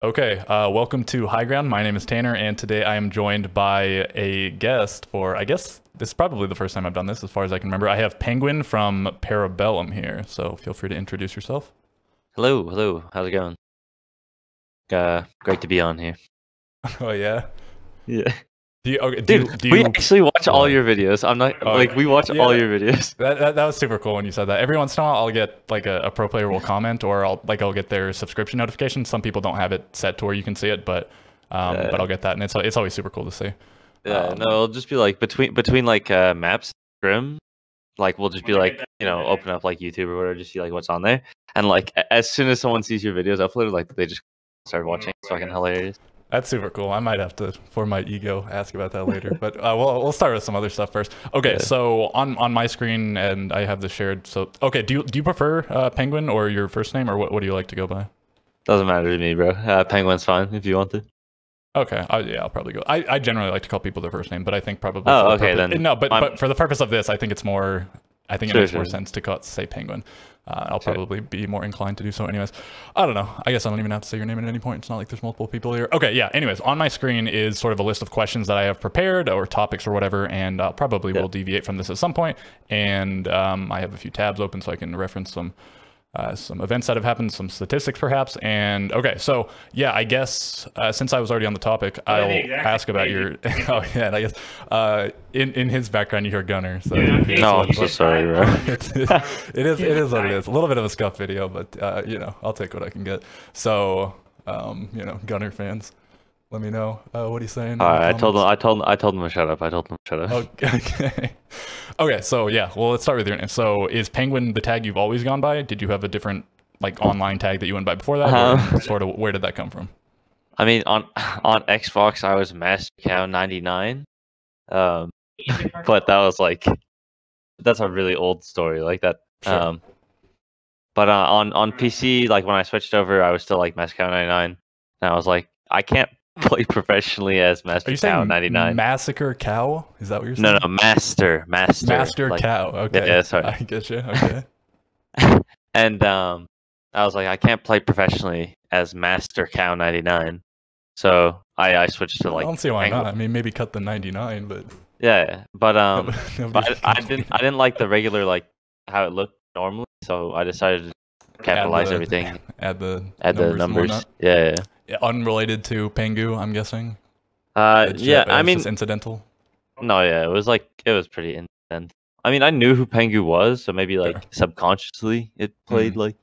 Okay, welcome to High Ground. My name is Tanner, and today I am joined by a guest for, I guess, this is probably the first time I've done this, as far as I can remember. I have Penguin from Parabellum here, so feel free to introduce yourself. Hello. How's it going? Great to be on here. Oh yeah. Yeah, Do you okay? dude, Do we you actually watch all what? your videos. I'm not Oh like we watch yeah. all your videos. That was super cool when you said that. Every once in a while, I'll get like a pro player will comment, or I'll get their subscription notification. Some people don't have it set to where you can see it, but I'll get that, and it's always super cool to see. Yeah, no, it'll just be like between like maps, scrim. Like we'll just be like open up like YouTube or whatever, just see like what's on there, and like as soon as someone sees your videos uploaded, like they just start watching. It's fucking hilarious. That's super cool. I might have to, for my ego, ask about that later. But we'll start with some other stuff first. Okay, Yeah. so on my screen, and I have this shared. So okay, do you prefer Penguin or your first name, or what do you like to go by? Doesn't matter to me, bro. Penguin's fine if you want to. Okay, yeah, I'll probably go. I generally like to call people their first name, but I think probably for Oh, the okay purpose, then. no, but for the purpose of this, I think it's more. I think it Sure, makes more sure. sense to say Penguin. I'll Sure. probably be more inclined to do so anyways. I don't know. I guess I don't even have to say your name at any point. It's not like there's multiple people here. Okay, yeah. Anyways, on my screen is sort of a list of questions that I have prepared or topics or whatever, and probably will deviate from this at some point. And I have a few tabs open so I can reference some events that have happened, some statistics perhaps. And okay, so yeah, I guess since I was already on the topic, I'll ask about your. Oh yeah, and I guess in his background you hear Gunner. So No, I'm so sorry, bro. it is what it is. A little bit of a scuff video, but I'll take what I can get. So Gunner fans, let me know what he's saying. All right, I told him to shut up. I told him to shut up. Okay. Okay, so yeah, well, let's start with your name. So is Penguin the tag you've always gone by? Did you have a different like online tag that you went by before that? Or sort of where did that come from? I mean, on Xbox, I was Master Cow 99, but that was like that's a really old story, like that. Sure. But on PC, like when I switched over, I was still like Master Cow 99, and I was like, I can't play professionally as Are Master you Cow saying 99. Massacre Cow? Is that what you're No, saying? no, Master Master like, Cow. Okay. yeah, sorry. I get you. Okay. And I was like, I can't play professionally as Master Cow 99, so I switched to I like don't see why Penguin. not. I mean, maybe cut the 99, but Yeah, but nobody's I didn't like the regular like how it looked normally, so I decided to capitalize everything, add the add the and numbers. whatnot. Yeah. Yeah, unrelated to Pengu, I'm guessing. Yeah. I It's mean, just incidental. no, yeah, it was pretty intense. I mean, I knew who Pengu was, so maybe Sure. like subconsciously it played like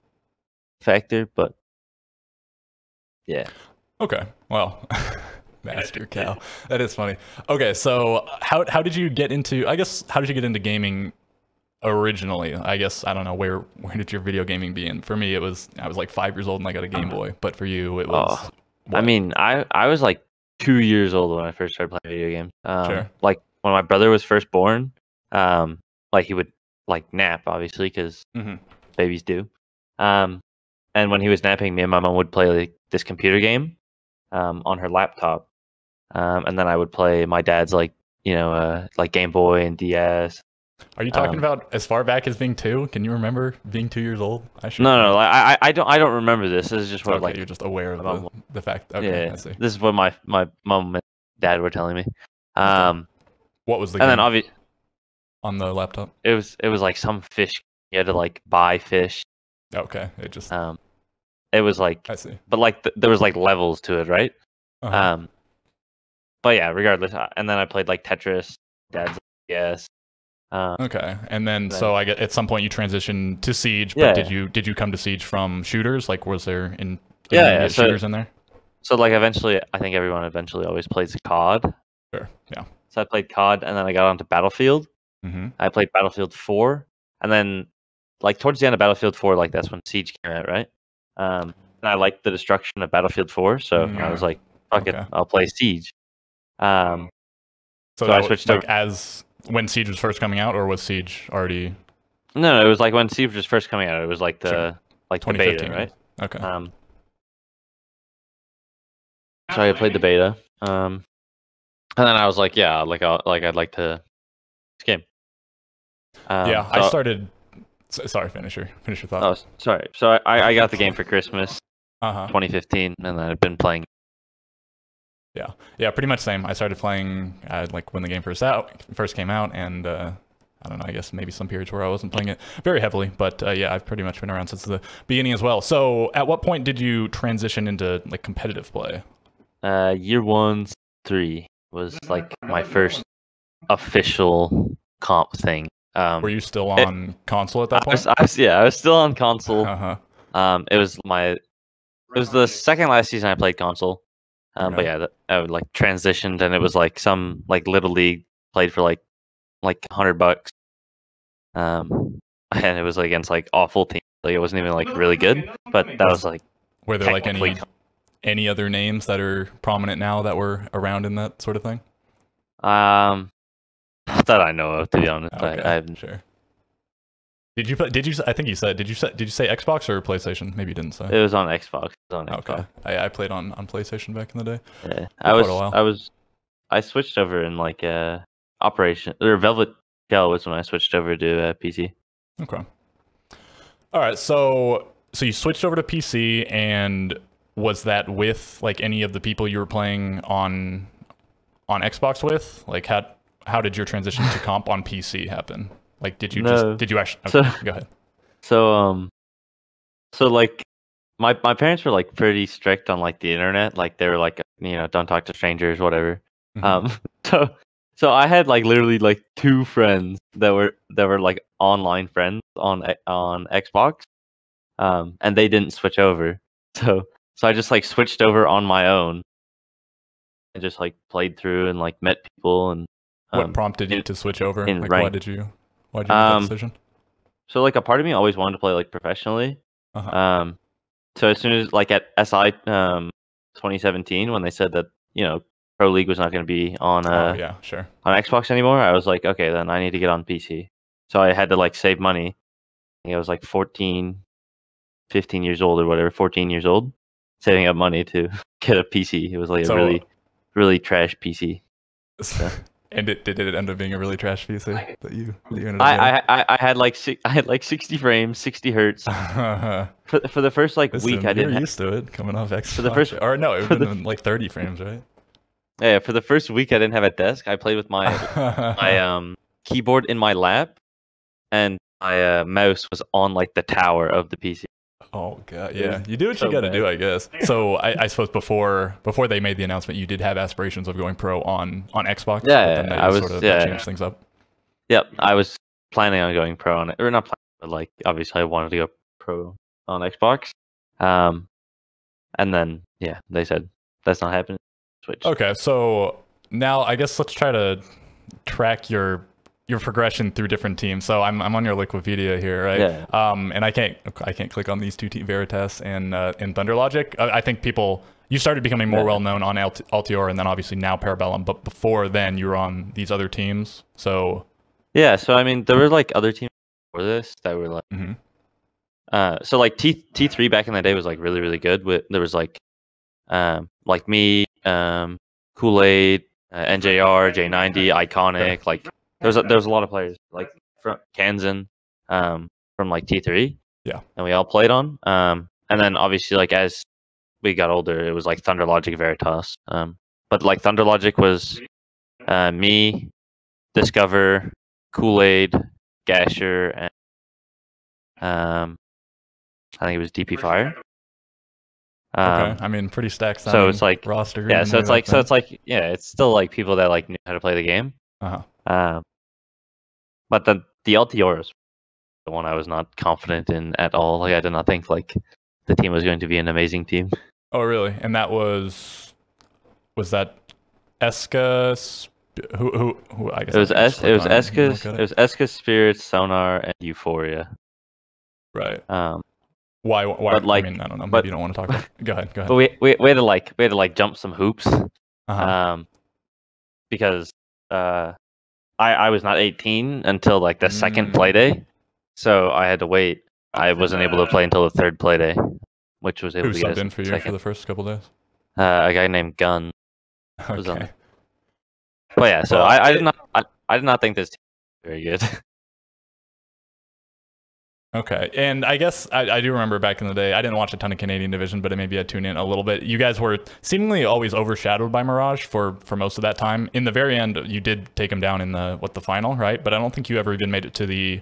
factor, but yeah. Okay. Well, Master Cow. That is funny. Okay, so how did you get into? I guess how did you get into gaming originally? I guess I don't know where did your video gaming begin? For me, I was like 5 years old and I got a Game Boy. But for you, it was. Oh, I What? mean, I was like 2 years old when I first started playing video games. Sure. Like when my brother was first born, like he would like nap obviously because Hmm. babies do. And when he was napping, me and my mom would play like this computer game, on her laptop, and then I would play my dad's like like Game Boy and DS. Are you talking about as far back as being 2? Can you remember being 2 years old? I should. No, like, I don't remember this. This is just what Okay, like you're just aware of my mom. the fact. Okay, Yeah, I see. this is what my mom and dad were telling me. Okay. What was the And then game obviously on the laptop? it was like some fish. You had to like buy fish. Okay, it just. It was like, I see. but like there was like levels to it, right? Uh-huh. But yeah, regardless. And then I played like Tetris, dad's yes. Okay, and then Then- so I get at some point you transitioned to Siege, but Yeah. did you come to Siege from shooters? Like, was there Yeah, immediate so- shooters in there? So like eventually, I think everyone eventually always plays COD. Sure. Yeah. So I played COD, and then I got onto Battlefield. Mm-hmm. I played Battlefield 4, and then like towards the end of Battlefield 4, like that's when Siege came out, right? And I liked the destruction of Battlefield 4, so I was like, fuck it, Okay. I'll play Siege. So So that I was, switched like over. as when Siege was first coming out, or was Siege already No, it was like when Siege was first coming out. It was like the Sure. like the beta, 2015? right? Okay. So I played the beta, and then I was like, yeah, I'd like to this game. Yeah, I so- started. Sorry, finish your thought. Oh, sorry. So I got the game for Christmas. 2015, and then I've been playing. Yeah, pretty much same. I started playing like when the game first came out, and I don't know. I guess maybe some periods where I wasn't playing it very heavily, but yeah, I've pretty much been around since the beginning as well. So, at what point did you transition into like competitive play? Year 1-3 was like my first official comp thing. Were you still on console at that point? I was still on console. Uh-huh. It was the second last season I played console. Okay. But yeah, I would like transitioned, and it was like some like little league played for like $100. And it was against like awful teams. Like it wasn't even like really good, but that was like. Were there like any other names that are prominent now that were around in that sort of thing? That I know of, to be honest. Okay, sure. Did you? I think you said. Did you say Xbox or PlayStation? Maybe you didn't say. It was on Xbox. Okay. I played on PlayStation back in the day. Yeah, I switched over in like Operation or Velvet Shell was when I switched over to PC. Okay. All right. So you switched over to PC, and was that with like any of the people you were playing on Xbox with? Like how did your transition to comp on PC happen? Like, did you actually? Okay, go ahead. So like, my parents were like pretty strict on like the internet. Like they were like, don't talk to strangers, whatever. Mm-hmm. So I had like literally like 2 friends that were like online friends on Xbox, and they didn't switch over. So I just like switched over on my own, and just like played through and like met people. And what prompted you to switch over? Like, rank. why did you make that decision? So like a part of me always wanted to play like professionally. Uh-huh. So as soon as like at SI 2017 when they said that Pro League was not going to be on yeah, sure, on Xbox anymore, I was like, okay, then I need to get on PC. So I had to like save money. I think I was like 14, 15 years old or whatever, 14 years old, saving up money to get a PC. It was like a really, really trash PC. So. And did it end up being a really trash PC that you ended up I had like 60 frames, 60 hertz. For the first like week, I didn't. You're used to it coming off Xbox. For the first, or no, it would have been like 30 frames, right? Yeah, for the first week, I didn't have a desk. I played with my keyboard in my lap, and my mouse was on like the tower of the PC. Oh god, yeah. You do what you got to do, I guess. So I suppose before they made the announcement, you did have aspirations of going pro on Xbox. Yeah, but then I was sort of changed things up. Yep, I was planning on going pro on it, or not planning, but like obviously I wanted to go pro on Xbox. And then yeah, they said that's not happening. Switch. Okay, so now I guess let's try to track your progression through different teams. So I'm on your Liquipedia here, right? Yeah. And I can't click on these two teams, Veritas and Thunder Logic. I think you started becoming more well known on Altior, and then obviously now Parabellum. But before then, you were on these other teams. So yeah. So I mean, there were like other teams before this that were like. So like T3 back in the day was like really really good. There was like me, Kool-Aid, NJR, J90, Iconic. Like there was a lot of players like from Kansan, from like T3. Yeah. And we all played on. And then obviously like as we got older, it was like Thunder Logic, Veritas. But like Thunder Logic was me, Discover, Kool-Aid, Gasher, and I think it was DP Fire. Okay, I mean, pretty stacked. So it's like roster. Yeah, so it's like yeah, it's still like people that like knew how to play the game. But the Altior is the one I was not confident in at all. Like I did not think like the team was going to be an amazing team. Oh really? And that was that Eska? Who? I guess it was Eska, Spirits, Sonar, and Euphoria. Right. Why? But like, I mean, I don't know. Maybe you don't want to talk about it. Go ahead. But we had to like jump some hoops. Because I was not 18 until like the second play day, so I had to wait. I wasn't able to play until the third play day, which was able to get subbed in for you for the first couple days. A guy named Gun. Okay. But yeah, so I did not think this team was very good. Okay, and I guess I do remember back in the day, I didn't watch a ton of Canadian Division, but maybe I tuned in a little bit. You guys were seemingly always overshadowed by Mirage for most of that time. In the very end, you did take them down in the final, right? But I don't think you ever even made it to the,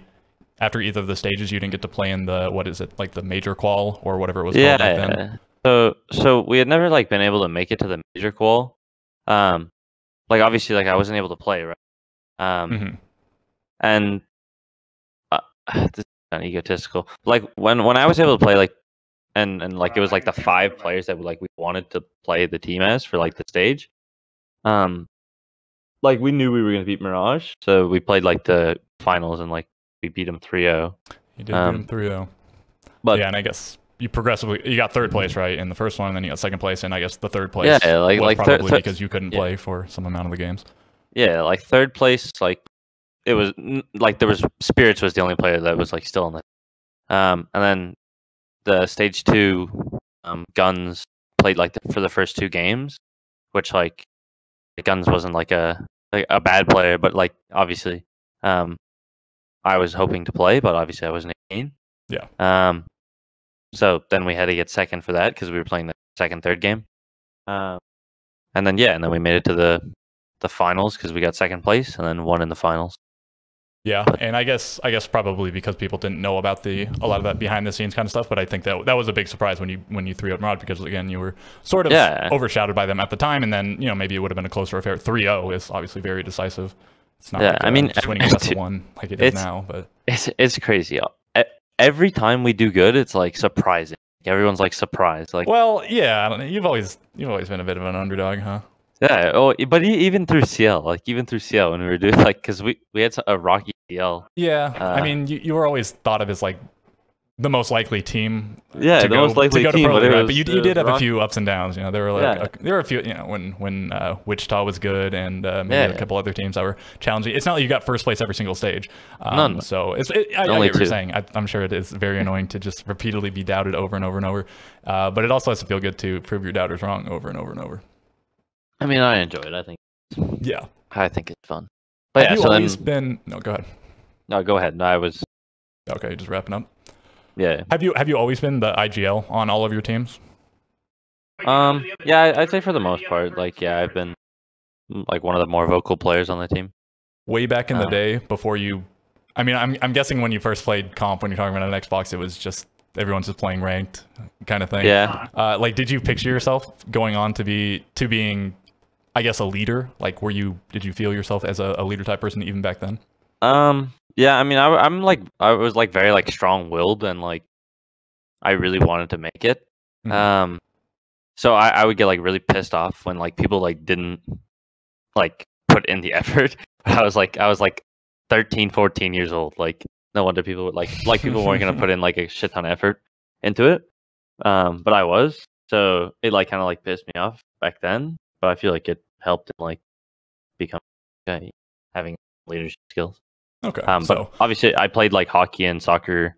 after either of the stages, you didn't get to play in the, what is it, like the major qual or whatever it was called back then? So we had never like been able to make it to the major qual. Like obviously like I wasn't able to play, right? And this is kind of egotistical. Like when I was able to play, like and like it was like the 5 players that we wanted to play the team as for like the stage. Like we knew we were gonna beat Mirage, so we played like the finals and like we beat them 3-0. You did beat them 3-0. But yeah, and I guess you got 3rd place, right, in the first one, and then you got 2nd place, and I guess the 3rd place was probably because you couldn't play for some amount of the games. Yeah, like 3rd place, like it was like there was Spirits was the only player that was like still in it. And then the stage 2 Guns played like for the first 2 games, which like Guns wasn't like a bad player, but like obviously I was hoping to play, but obviously I wasn't in. Yeah. So then we had to get 2nd for that because we were playing the 2nd, 3rd game. And then and then we made it to the finals because we got 2nd place and then won in the finals. Yeah, and I guess probably because people didn't know about a lot of that behind the scenes kind of stuff, but I think that was a big surprise when you 3-0 Mirage, because again you were sort of overshadowed by them at the time, and then maybe it would have been a closer affair. 3-0 is obviously very decisive. It's not like, I mean just winning a best of 1 like it is now, but it's crazy. Every time we do good, it's like surprising. Everyone's like surprised. Like, well, yeah, I don't know. You've always been a bit of an underdog, huh? Yeah. Oh, but even through CL, when we were doing like, because we had a rocky CL. Yeah, I mean, you were always thought of as like the most likely team. Yeah, the most likely team. But you did have a few ups and downs. There were like there were a few. When Wichita was good, and maybe a couple other teams that were challenging. It's not like you got 1st place every single stage. None. So I get what you're saying. I'm sure it is very annoying to just repeatedly be doubted over and over and over. But it also has to feel good to prove your doubters wrong over and over and over. I mean, I enjoy it. I think. Yeah. I think it's fun. But have you always been? No, go ahead. No, go ahead. No, I was. Okay, just wrapping up. Yeah. Have you always been the IGL on all of your teams? Yeah, I'd say for the most part. Like, yeah, I've been like one of the more vocal players on the team. Way back in the day, before you, I mean, I'm guessing when you first played comp, when you're talking about an Xbox, it was just everyone's just playing ranked kind of thing. Yeah. Like, did you picture yourself going on to being, I guess, a leader? Like, did you feel yourself as a leader type person even back then? Yeah, I mean, I was like very like strong-willed, and like I really wanted to make it. So I would get like really pissed off when like people like didn't like put in the effort. I was like 13, 14 years old. Like no wonder people would like people weren't gonna put in like a shit ton of effort into it. But I was, so it like kind of like pissed me off back then. But I feel like it helped in like become having leadership skills. Okay. But obviously, I played like hockey and soccer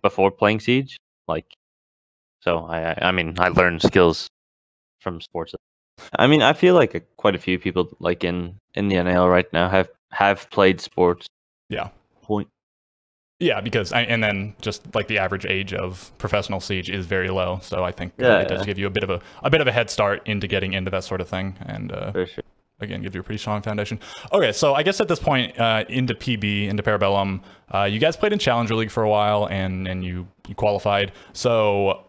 before playing Siege. Like, so I mean, I learned skills from sports. I mean, I feel like quite a few people like in the NAL right now have played sports. Yeah. Point. Yeah, because and then just like the average age of professional Siege is very low, so I think it does give you a bit of a head start into getting into that sort of thing, and for sure. Again, gives you a pretty strong foundation. Okay, so I guess at this point, into PB, into Parabellum, you guys played in Challenger League for a while, and you qualified. So,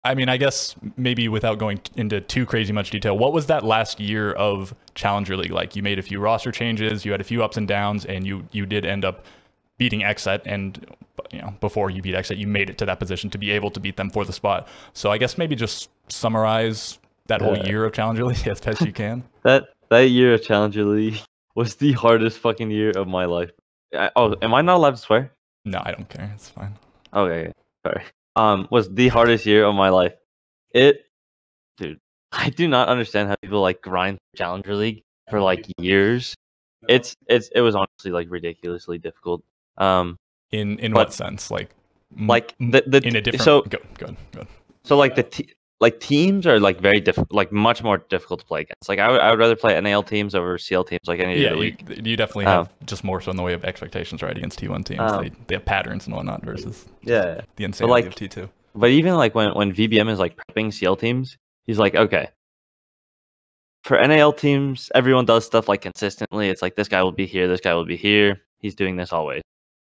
I mean, I guess maybe without going into too crazy much detail, what was that last year of Challenger League like? You made a few roster changes, you had a few ups and downs, and you did end up beating Xset, and before you beat Xset, you made it to that position to be able to beat them for the spot. So I guess maybe just summarize that whole year of Challenger League as best you can. That year of Challenger League was the hardest fucking year of my life. Am I not allowed to swear? No, I don't care. It's fine. Okay, sorry. Was the hardest year of my life. Dude, I do not understand how people like grind Challenger League for like years. It was honestly like ridiculously difficult. In what sense? Like in a different. Go. So like like teams are like very difficult, like much more difficult to play against. Like I would rather play NAL teams over CL teams like any day of the week. You definitely have just more so in the way of expectations, right, against T1 teams. They have patterns and whatnot versus the insanity of T2. But even like when VBM is like prepping CL teams, he's like, okay, for NAL teams, everyone does stuff like consistently. It's like this guy will be here, this guy will be here. He's doing this always.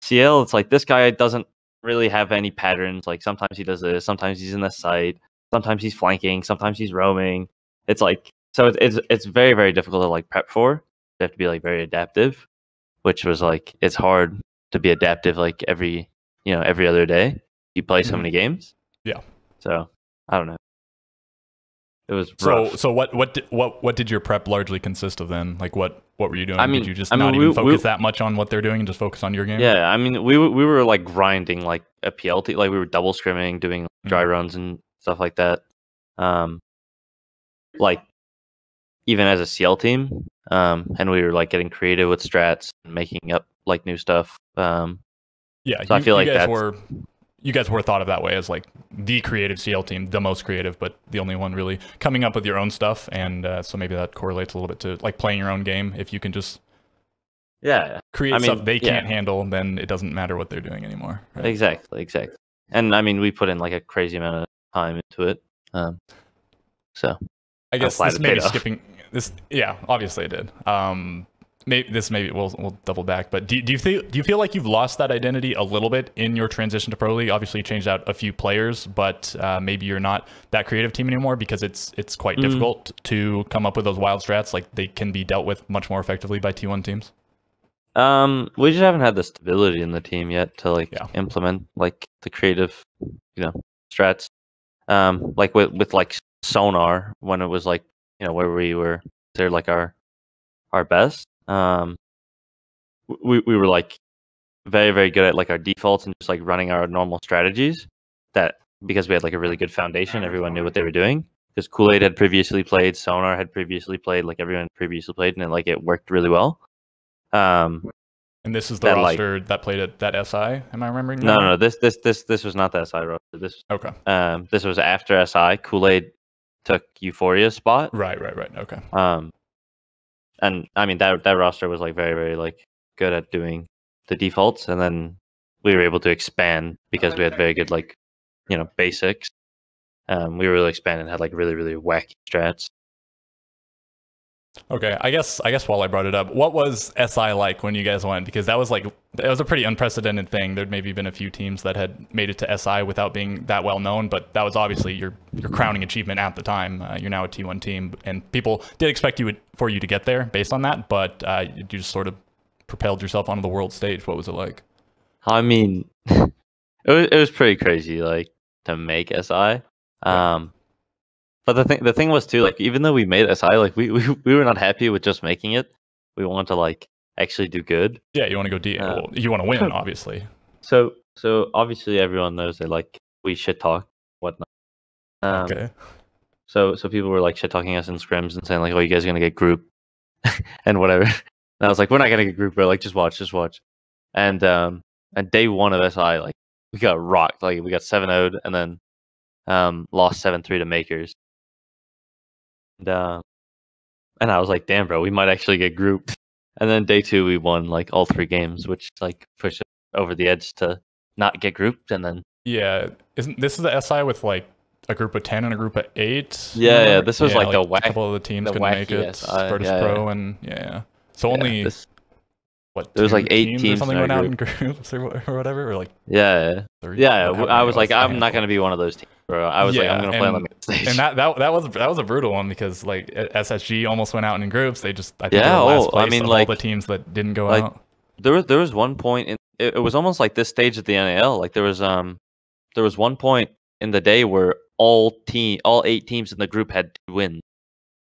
CL, it's like this guy doesn't really have any patterns. Like sometimes he does this, sometimes he's in the site, sometimes he's flanking, sometimes he's roaming. It's like so it's very, very difficult to like prep for. You have to be like very adaptive, which was like it's hard to be adaptive like every other day. You play so many games. Yeah. So I don't know. It was rough. So what did your prep largely consist of then? Like what were you doing? I mean, did you just not even focus that much on what they're doing and just focus on your game? Yeah, I mean we were like grinding like a PLT, like we were double scrimming, doing dry runs and stuff like that. Like even as a CL team, and we were like getting creative with strats and making up like new stuff. Yeah, so I feel like you guys were thought of that way as like the creative CL team, the most creative, but the only one really coming up with your own stuff. And so maybe that correlates a little bit to like playing your own game. If you can just create stuff they can't handle, then it doesn't matter what they're doing anymore. Right? Exactly. And I mean, we put in like a crazy amount of time into it. So I guess this may be skipping this. Yeah, obviously it did. Maybe we'll double back, but do you feel like you've lost that identity a little bit in your transition to Pro League? Obviously, you changed out a few players, but maybe you're not that creative team anymore because it's quite difficult to come up with those wild strats. Like they can be dealt with much more effectively by T1 teams. We just haven't had the stability in the team yet to like implement like the creative, strats. Like with like Sonar when it was like where we were they're like our best. We were like very, very good at like our defaults and just like running our normal strategies that because we had like a really good foundation, everyone knew what they were doing because Kool-Aid had previously played, Sonar had previously played, like everyone previously played, and it worked really well. And this is the roster that played at that SI. Am I remembering? No. This was not the SI roster. This was after SI. Kool-Aid took Euphoria's spot. Right. Okay. And I mean that roster was like very, very like good at doing the defaults, and then we were able to expand because we had very good like basics. We were really expanded and had like really, really wacky strats. Okay, I guess while I brought it up, what was SI like when you guys went? Because that was a pretty unprecedented thing. There'd maybe been a few teams that had made it to SI without being that well known, but that was obviously your crowning achievement at the time. You're now a T1 team, and people did expect you to get there based on that, but you just sort of propelled yourself onto the world stage. What was it like? I mean, it was pretty crazy, like to make SI. But the thing was too, like even though we made SI, like we were not happy with just making it. We wanted to like actually do good. Yeah, you want to go deep. You want to win, obviously. So obviously everyone knows that like we shit talk whatnot. Okay. So people were like shit talking us in scrims and saying like, "Oh, you guys are gonna get group," and whatever. And I was like, "We're not gonna get group, bro. Like just watch." And day one of SI, like we got rocked. Like we got 7-0'd and then lost 7-3 to Makers. And I was like, damn, bro, we might actually get grouped. And then day 2, we won like all 3 games, which like pushed us over the edge to not get grouped. And then isn't this is the SI with like a group of 10 and a group of 8? Yeah, this was like the a couple of the teams couldn't make it. Virtus Pro and so only what? There was like 8 teams or something went out in groups or whatever, or like 3. I was like, I'm not gonna be one of those teams, bro. I was like, I'm gonna play on the main stage. And that was a brutal one because like SSG almost went out in groups. They just they were last place of all the teams that didn't go out. There was one point in it was almost like this stage of the NAL. Like there was one point in the day where all 8 teams in the group had 2 wins.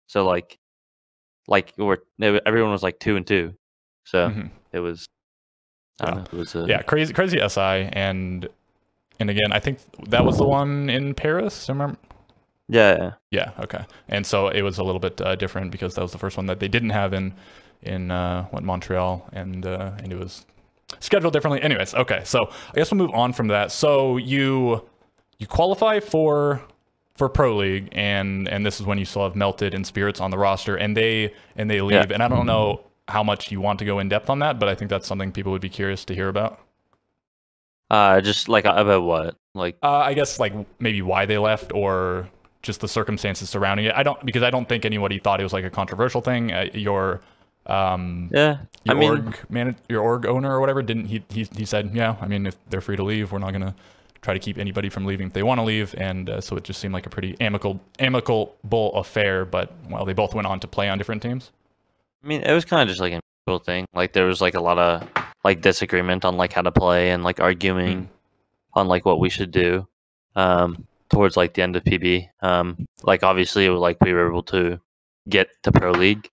So like everyone was like 2-2. So it was, I don't know, it was crazy SI, and again, I think that was the one in Paris. I remember. Yeah. Okay. And so it was a little bit different because that was the first one that they didn't have in Montreal, and it was scheduled differently. Anyways, okay. So I guess we'll move on from that. So you qualify for for Pro League, and this is when you still have Melted and Spirits on the roster, and they leave. Yeah. And I don't know how much you want to go in depth on that, but I think that's something people would be curious to hear about. Just like about what? Like I guess like maybe why they left, or just the circumstances surrounding it. Because I don't think anybody thought it was like a controversial thing. Your org owner or whatever didn't he said, yeah, I mean, if they're free to leave, we're not gonna try to keep anybody from leaving if they want to leave, and so it just seemed like a pretty amicable affair. But well, they both went on to play on different teams. I mean, it was kind of just like a cool thing. Like there was like a lot of like disagreement on like how to play and like arguing on like what we should do towards like the end of PB. Like obviously like we were able to get to Pro League,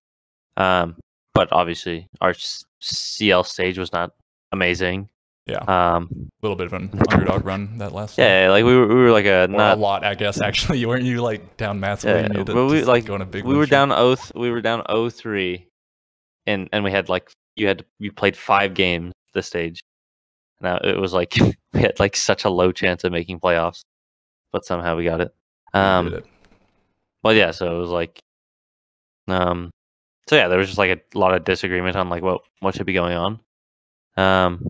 but obviously our CL stage was not amazing. Yeah. A little bit of an underdog run that last time. Yeah, like we were like a not a lot, I guess. Actually, weren't you like down massively? Yeah, and but we like go on a big we were down 0-3, and we had like you played 5 games this stage. Now it was like we had like such a low chance of making playoffs, but somehow we got it. Well, yeah, so it was like, so yeah, there was just like a lot of disagreement on like what should be going on.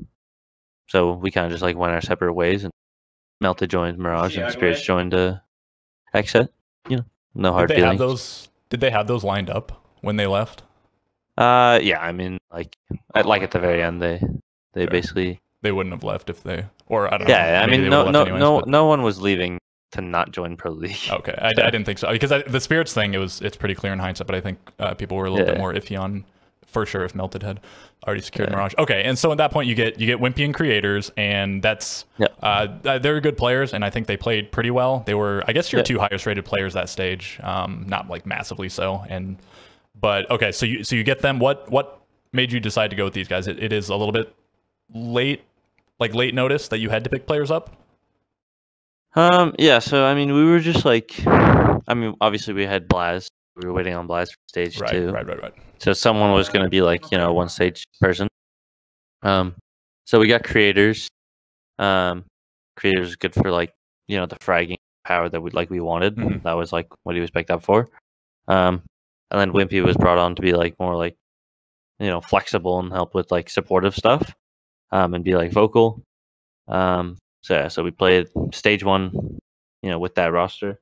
So we kind of just like went our separate ways, and Melted joined Mirage, and Spirits joined Exit. You know, no hard feelings. Did they have those lined up when they left? Yeah, I mean, like at the very end, they basically they wouldn't have left if they, or I don't know. Yeah, I mean, no one was leaving to not join Pro League. Okay, I didn't think so, because the Spirits thing, it's pretty clear in hindsight, but I think people were a little bit more iffy on for sure if Melted had already secured Mirage. Okay, and so at that point you get Wimpy and Creators, and that's they're good players, and I think they played pretty well. They were, I guess, your 2 highest rated players that stage, not like massively so. But okay, so you get them. What made you decide to go with these guys? It is a little bit late notice that you had to pick players up. Yeah, so I mean, we were just like, I mean, obviously we had Blaz. We were waiting on Blaz for stage 2. Right. So someone was going to be like, you know, one stage person. So we got Creators. Creators is good for like, you know, the fragging power that we wanted. That was like what he was picked up for. And then Wimpy was brought on to be like more like, you know, flexible and help with like supportive stuff, and be like vocal. So yeah, so we played stage 1, you know, with that roster.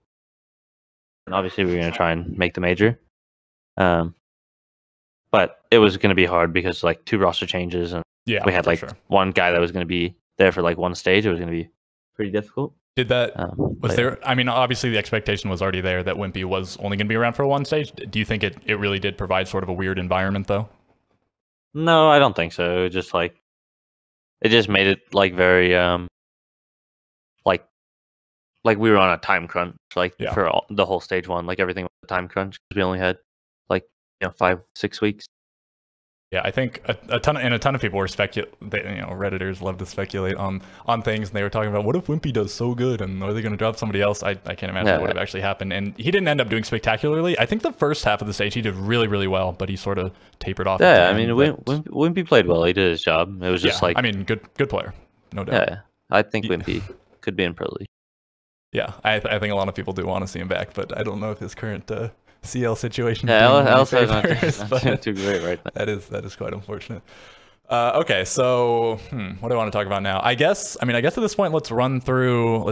And obviously we were going to try and make the major. But it was going to be hard because like 2 roster changes, and we had like one guy that was going to be there for like one stage. It was going to be pretty difficult. Did that was there? I mean, obviously the expectation was already there that Wimpy was only going to be around for one stage. Do you think it really did provide sort of a weird environment though? No, I don't think so. It just like it just made it like very like we were on a time crunch, like for the whole stage 1, like everything was a time crunch because we only had like, you know, 5-6 weeks. Yeah, I think a ton of people were speculating. You know, Redditors love to speculate on things, and they were talking about what if Wimpy does so good, and are they going to drop somebody else? I can't imagine what would have actually happened. And he didn't end up doing spectacularly. I think the first half of the stage he did really, really well, but he sort of tapered off. Yeah, I mean, Wimpy played well. He did his job. It was just like, I mean, good player, no doubt. Yeah, I think Wimpy could be in Pro League. Yeah, I think a lot of people do want to see him back, but I don't know if his current CL situation. Yeah, also not too great right now. That is quite unfortunate. Okay, so what do I want to talk about now? I guess at this point, let's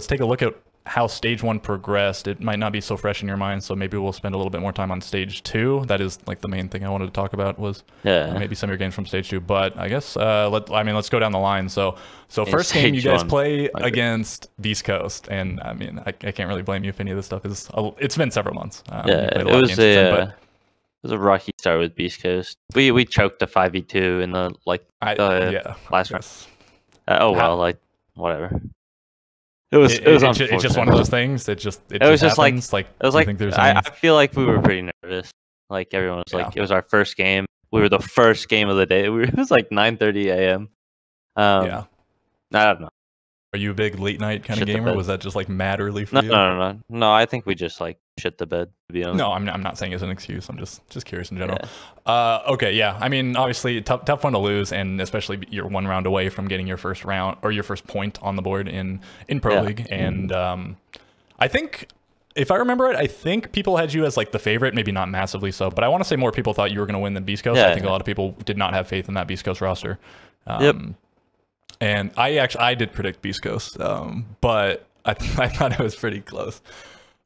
take a look at how stage 1 progressed. It might not be so fresh in your mind, so maybe we'll spend a little bit more time on stage 2. That is like the main thing I wanted to talk about was maybe some of your games from stage 2. But I guess let's go down the line. So first game you guys play against Beast Coast, and I mean I can't really blame you if any of this stuff is. It's been several months. It was a rocky start with Beast Coast. We choked a 5v2 in the last round. Well, like whatever. It's just one of those things. It was just happens. I feel like we were pretty nervous. Like everyone was like, it was our first game. We were the first game of the day. It was like 9:30 a.m. I don't know. Are you a big late night kind of gamer? Was that just like mad early for you? No. I think we just like shit the bed, to be honest. No, I'm not saying it's an excuse. I'm just curious in general. Yeah. Okay, yeah. I mean, obviously tough one to lose, and especially you're 1 round away from getting your first round or your first point on the board in Pro League. And I think if I remember it, I think people had you as like the favorite, maybe not massively so, but I want to say more people thought you were going to win than Beast Coast. Yeah, I think a lot of people did not have faith in that Beast Coast roster. Yep. And I did predict Beast Coast, but I thought it was pretty close.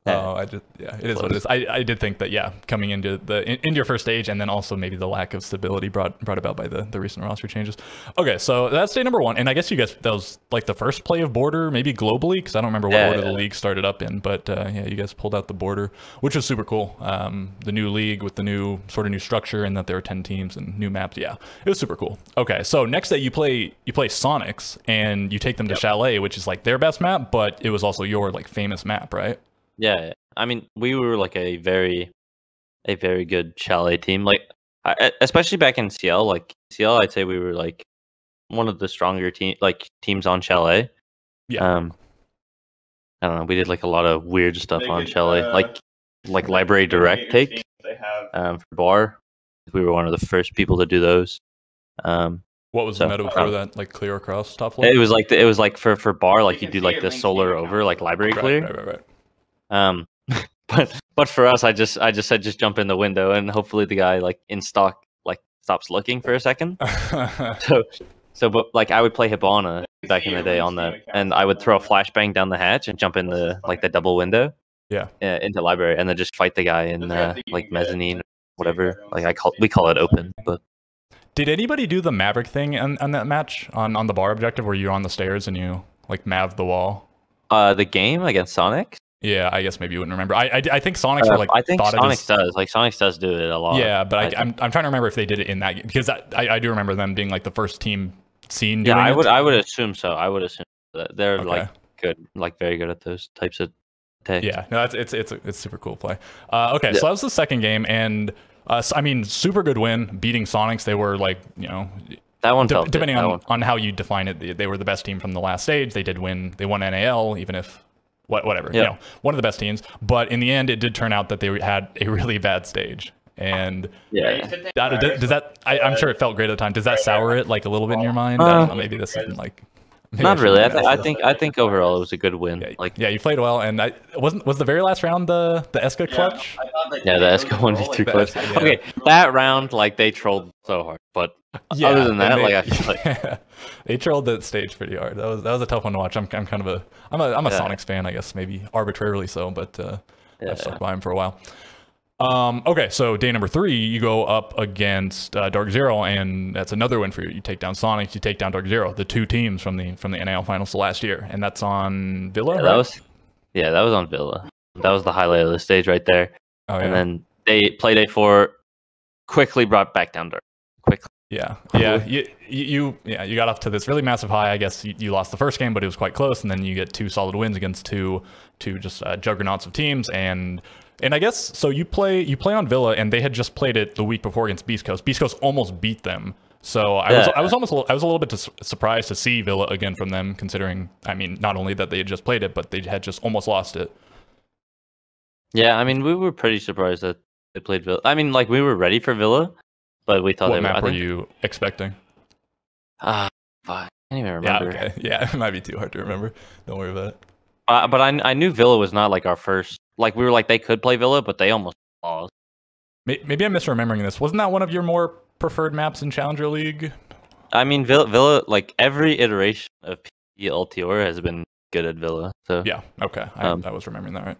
It is what it is. I did think that, yeah, coming into your first stage, and then also maybe the lack of stability brought about by the recent roster changes. Okay, so that's day number 1, and I guess you guys, that was like the first play of Border, maybe globally, because I don't remember what order the league started up in, but yeah, you guys pulled out the Border, which was super cool. The new league with the new structure, and that there were 10 teams and new maps. Yeah, it was super cool. Okay, so next day you play Sonics, and you take them to Chalet, which is like their best map, but it was also your like famous map, right? Yeah, I mean, we were like a very good Chalet team. Like, especially back in CL. Like CL, I'd say we were like one of the stronger teams on Chalet. Yeah. I don't know. We did like a lot of weird stuff on Chalet, like library direct take for bar. We were one of the first people to do those. What was the meta before that? Like clear across top floor? It was like for bar, like you do like the solar over, like library clear. Right. But for us, I just said just jump in the window, and hopefully the guy like in stock like stops looking for a second. But like I would play Hibana back in the day on that, and I would throw a flashbang down the hatch and jump in the double window. Yeah. Into library, and then just fight the guy in like mezzanine, whatever. Like we call it open. But did anybody do the Maverick thing on that match on the bar objective where you're on the stairs and you like mav the wall? The game against Sonic. Yeah, I guess maybe you wouldn't remember. I think Sonics were like. I think Sonics does. Like Sonics does do it a lot. Yeah, but I'm trying to remember if they did it in that game, because I do remember them being like the first team seen doing it. I would assume so. I would assume that they're like good, like very good at those types of takes. Yeah, no, it's super cool play. Okay, so that was the second game, and I mean, super good win beating Sonics. They were like, you know. That one felt depending on how you define it, they were the best team from the last stage. They did win. They won NAL, even if. Whatever, you know, one of the best teams. But in the end, it did turn out that they had a really bad stage. And does that? I'm sure it felt great at the time. Does that sour it like a little bit in your mind? I don't know, maybe this isn't like. Not really. I think overall it was a good win. Yeah, you played well, and was the very last round the Eska clutch? Yeah, the Eska 1v3 clutch. Yeah. Okay, that round like they trolled so hard, but other than that, I feel like they trolled that stage pretty hard. That was a tough one to watch. I'm kind of a Sonics fan, I guess, maybe arbitrarily so, but I've stuck by him for a while. Okay, so day number 3, you go up against Dark Zero, and that's another win for you. You take down Sonics, you take down Dark Zero, the 2 teams from the NAL finals last year, and that's on Villa. Yeah, right? that was on Villa. That was the highlight of the stage right there. Oh, yeah. And then they played day 4, quickly brought back down Dark. Quickly. Yeah. You got off to this really massive high. I guess you lost the first game, but it was quite close, and then you get 2 solid wins against two just juggernauts of teams, and I guess so. You play on Villa, and they had just played it the week before against Beast Coast. Beast Coast almost beat them, so I was a little bit surprised to see Villa again from them, considering, I mean, not only that they had just played it, but they had just almost lost it. Yeah, I mean, we were pretty surprised that they played Villa. I mean, like, we were ready for Villa, but we thought what map were you expecting? Fuck, I can't even remember. Yeah, okay. Yeah, it might be too hard to remember. Don't worry about it. But I knew Villa was not like our first. Like, we were like, they could play Villa, but they almost lost. Maybe I'm misremembering this. Wasn't that one of your more preferred maps in Challenger League? I mean, Villa, like every iteration of PvE Altior has been good at Villa. So yeah, okay, I was remembering that right.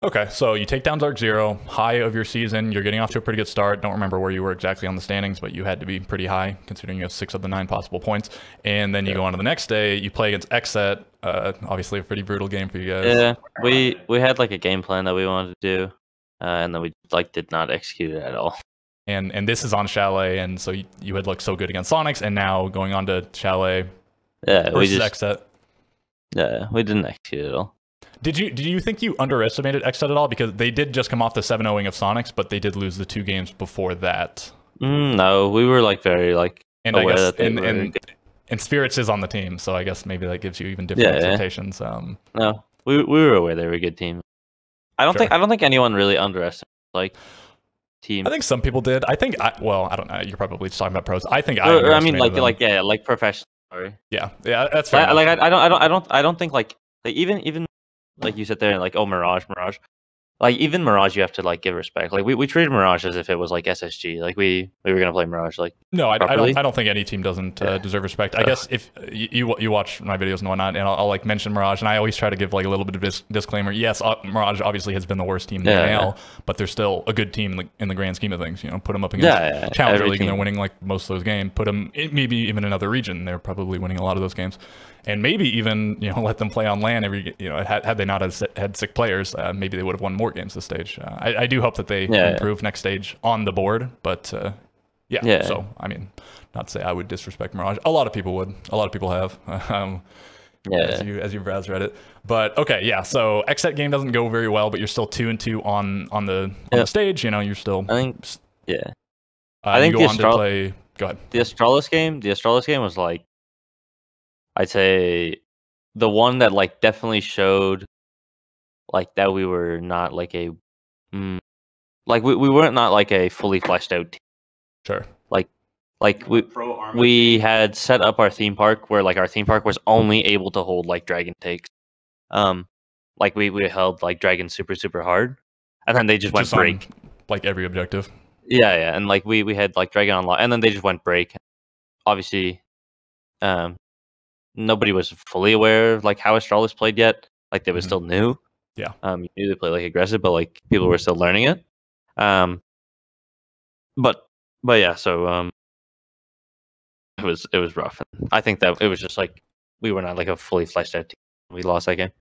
Okay, so you take down Dark Zero, high of your season. You're getting off to a pretty good start. Don't remember where you were exactly on the standings, but you had to be pretty high considering you have 6 of the 9 possible points. And then you go on to the next day. You play against Xset. Obviously, a pretty brutal game for you guys. Yeah, we had like a game plan that we wanted to do, and then we like did not execute it at all. And this is on Chalet, and so you had looked so good against Sonics, and now going on to Chalet. Yeah, versus Xset. Yeah, we didn't execute it at all. Did you think you underestimated Xset at all? Because they did just come off the 7-0ing of Sonics, but they did lose the 2 games before that. No, we were like very like and aware I guess, that they were good. And Spirits is on the team, so I guess maybe that gives you even different expectations. No, we were aware they were a good team. I don't think anyone really underestimated like team. I think some people did. I don't know. You're probably just talking about pros. I think I mean like professional. Sorry. Yeah, that's fair. I don't think like even like you sit there and like, oh, Mirage. Like even Mirage, you have to like give respect. Like we treated Mirage as if it was like SSG. Like we were gonna play Mirage like No, properly. I don't think any team doesn't deserve respect. I guess if you watch my videos and whatnot, and I'll like mention Mirage, and I always try to give like a little bit of disclaimer. Yes, Mirage obviously has been the worst team in the NL, but they're still a good team in the grand scheme of things. You know, put them up against Challenger League, and they're winning like most of those games. Put them maybe even another region, they're probably winning a lot of those games. And maybe even let them play on LAN every had they not had sick players, maybe they would have won more games this stage. I do hope that they improve next stage on the board, but yeah. So I mean, not to say I would disrespect Mirage. A lot of people would. A lot of people have. As you browse Reddit. But okay, yeah. So XSET game doesn't go very well, but you're still 2-2 on the stage. You're still. I think I think you go on to play. Go ahead. The Astralis game was like, I'd say the one that like definitely showed like that we were not like a like we weren't not like a fully fleshed out team. Sure. Like we had set up our theme park where like our theme park was only able to hold like dragon takes. Like we held like dragon super hard, and then they just went break. Like every objective. Yeah, and like we had like dragon on lock, and then they just went break. Obviously, nobody was fully aware of like how Astralis played yet. Like they were still new. Yeah. You knew they played like aggressive, but like people were still learning it. But yeah, so it was rough. And I think that it was just like we were not like a fully fleshed out team. We lost that game.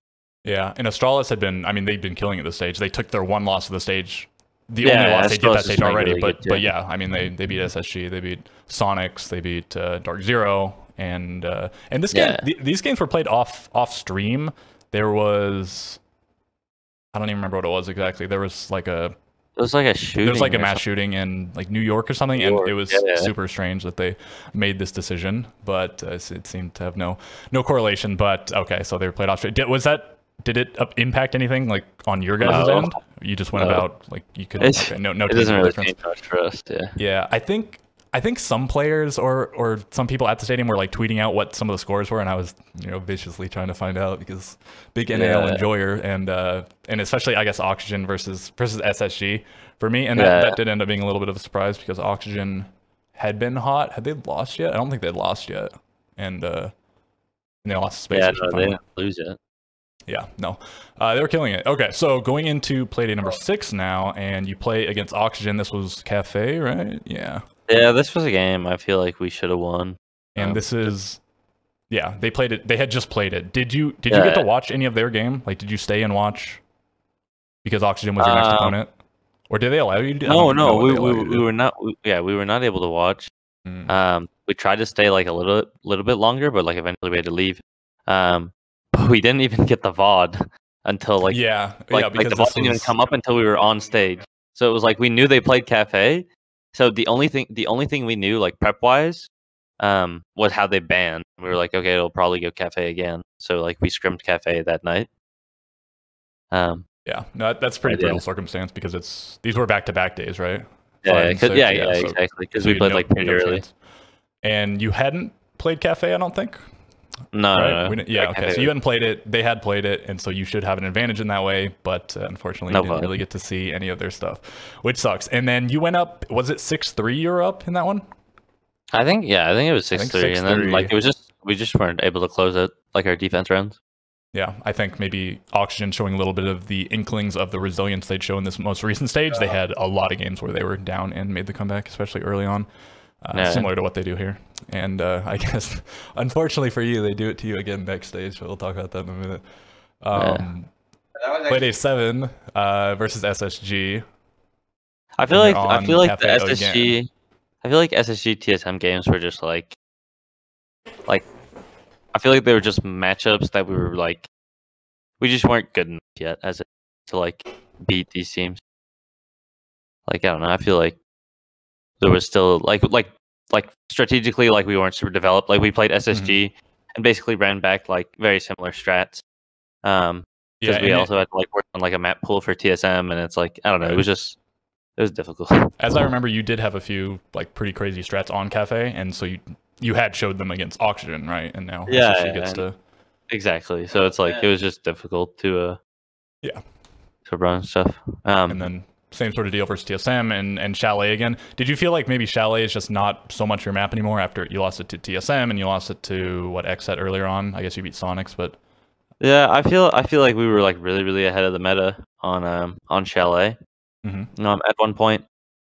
Yeah, and Astralis had been. I mean, they've been killing at the stage. They took their one loss to the stage. The only loss they did that stage already. Really but yeah, I mean, they beat SSG, they beat Sonics, they beat Dark Zero, and this game. These games were played off stream. There was, I don't even remember what it was exactly. There was like a. It was like a shooting. There was like a mass shooting in like New York or something, and it was super strange that they made this decision. But it seemed to have no correlation. But okay, so they were played off stream. Did it impact anything like on your guys' end? You just went about like you could. No, it doesn't really change much for us. Yeah, I think some players or some people at the stadium were like tweeting out what some of the scores were, and I was viciously trying to find out because big NAL enjoyer and especially I guess Oxygen versus SSG for me, and that did end up being a little bit of a surprise because Oxygen had been hot. Had they lost yet? I don't think they'd lost yet, and they lost space. Yeah, no, they didn't lose yet. Yeah, no. They were killing it. Okay, so going into playdate number 6 now, and you play against Oxygen. This was Cafe, right? Yeah. Yeah, this was a game I feel like we should have won. And this is, they played it. They had just played it. Did you get to watch any of their game? Like, did you stay and watch because Oxygen was your next opponent? Or did they allow you to? No, we were not. We were not able to watch. We tried to stay like a little bit longer, but like eventually we had to leave. But we didn't even get the VOD until like because the VOD didn't even come up until we were on stage. So it was like we knew they played Cafe. So the only thing we knew like prep wise, was how they banned. We were like, okay, it'll probably go Cafe again. So like we scrimmed Cafe that night. Yeah, no, that's pretty brutal circumstance because these were back-to-back days, right? Exactly. Because we played like pretty early. And you hadn't played Cafe, I don't think. No, right? Okay. So you hadn't played it. They had played it, and so you should have an advantage in that way. But unfortunately, you didn't really get to see any of their stuff, which sucks. And then you went up. Was it 6-3? You were up in that one. I think it was 6-3, and then like we just weren't able to close it. Like our defense runs. Yeah, I think maybe Oxygen showing a little bit of the inklings of the resilience they'd show in this most recent stage. They had a lot of games where they were down and made the comeback, especially early on. Similar to what they do here. And I guess, unfortunately for you, they do it to you again backstage. We'll talk about that in a minute. Playdate 7 versus SSG. I feel like the SSG. Again. I feel like SSG TSM games were just like I feel like they were just matchups that we were like we just weren't good enough yet to like beat these teams. Like I don't know. I feel like there was still like strategically like we weren't super developed. Like we played SSG and basically ran back like very similar strats. Because we also had to like work on like a map pool for TSM, and it's like I don't know. It was difficult. As I remember, you did have a few like pretty crazy strats on Cafe, and so you had showed them against Oxygen, right? And now SSG gets to exactly. So it's like it was just difficult to Yeah. Cobra and stuff. And then same sort of deal versus TSM and Chalet again. Did you feel like maybe Chalet is just not so much your map anymore after you lost it to TSM and you lost it to what XSET earlier on? I guess you beat Sonics, but yeah, I feel like we were like really ahead of the meta on Chalet. At one point,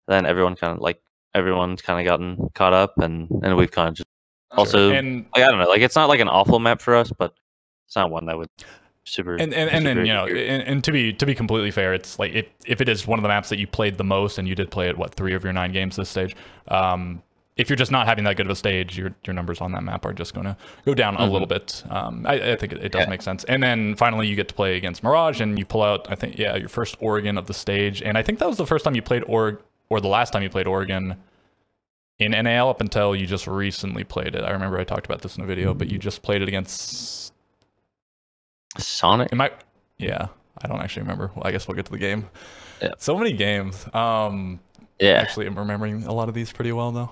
then everyone's kind of gotten caught up, and we've kind of just also and like I don't know, like it's not like an awful map for us, but it's not one that would super and then you know, and to be completely fair, it's like if it is one of the maps that you played the most, and you did play it what 3 of your 9 games this stage, if you're just not having that good of a stage, your numbers on that map are just going to go down a little bit. I think it does make sense. And then finally you get to play against Mirage, and you pull out, I think, your first Oregon of the stage. And I think that was the first time you played or the last time you played Oregon in NAL up until you just recently played it. I remember I talked about this in a video, but you just played it against Sonic. Yeah, I don't actually remember. Well, I guess we'll get to the game. Yeah. So many games. Actually, I'm remembering a lot of these pretty well though,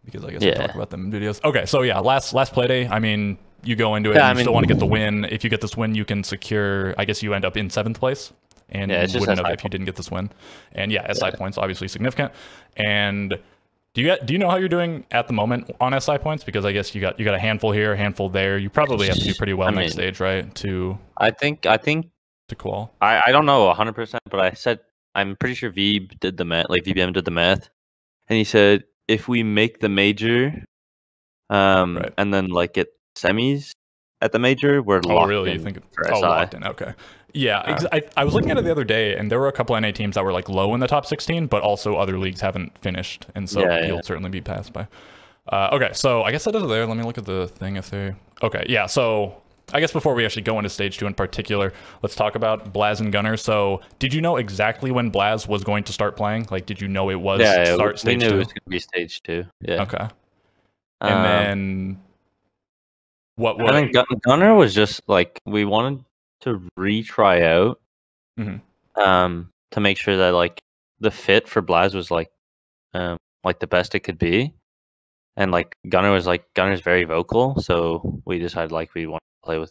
because I guess we talk about them in videos. Okay, so yeah, last play day. I mean, you go into it, and you still want to get the win. If you get this win, you can secure. I guess you end up in 7th place, and you wouldn't have if you didn't get this win. And yeah, SI points obviously significant. And do you know how you're doing at the moment on SI points? Because I guess you got a handful here, a handful there. You probably have to do pretty well next stage, right? I think to qual. I don't know 100%, but I'm pretty sure VBM did the math, and he said if we make the major, and then like get semis at the major, we're locked in. Oh, really? You think locked in? Okay. Yeah, I was looking at it the other day, and there were a couple NA teams that were like low in the top 16, but also other leagues haven't finished, and so you'll certainly be passed by. Okay, so I guess that does it there. Let me look at the thing if they. Okay, yeah. So I guess before we actually go into stage 2 in particular, let's talk about Blaz and Gunner. So did you know exactly when Blaz was going to start playing? Like, did you know it was start stage 2? We knew it was going to be stage 2. Yeah. Okay. And then what? I think Gunner was just like we wanted to retry out, to make sure that like the fit for Blaz was like the best it could be, and like Gunner's very vocal, so we decided like we want to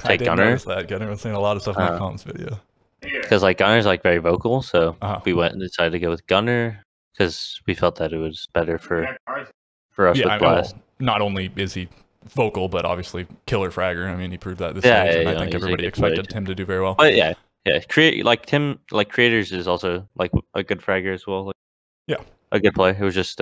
take Gunner. Gunner was saying a lot of stuff in the comments video. Because like Gunner's like very vocal, so we went and decided to go with Gunner because we felt that it was better for us with Blaz. Not only is he vocal, but obviously killer fragger. I mean, he proved that this stage, and I think everybody expected him to do very well. But Creators is also like a good fragger as well. Like, a good play. It was just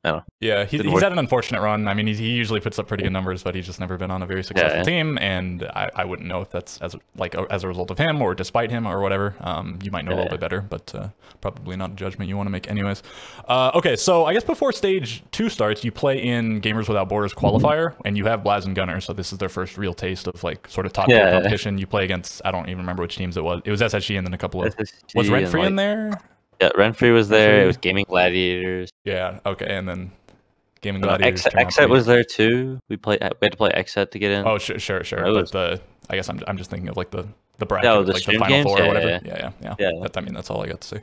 I don't know. Yeah, he's had an unfortunate run. I mean, he usually puts up pretty good numbers, but he's just never been on a very successful team, and I wouldn't know if that's as a result of him or despite him or whatever. You might know a little bit better, but probably not a judgment you want to make anyways. Okay, so I guess before stage 2 starts, you play in Gamers Without Borders qualifier, and you have Blaz and Gunner, so this is their first real taste of like sort of top tier competition. You play against, I don't even remember which teams it was. It was SSG and then a couple of was Rent-Free in there? Yeah, Rent-Free was there. It was Gaming Gladiators. Yeah, okay, and then Gaming Gladiators. XSET was there too. We had to play XSET to get in. Oh, sure. But I guess I'm just thinking of like the bracket, like the Final Four or whatever. Yeah. I mean, that's all I got to say.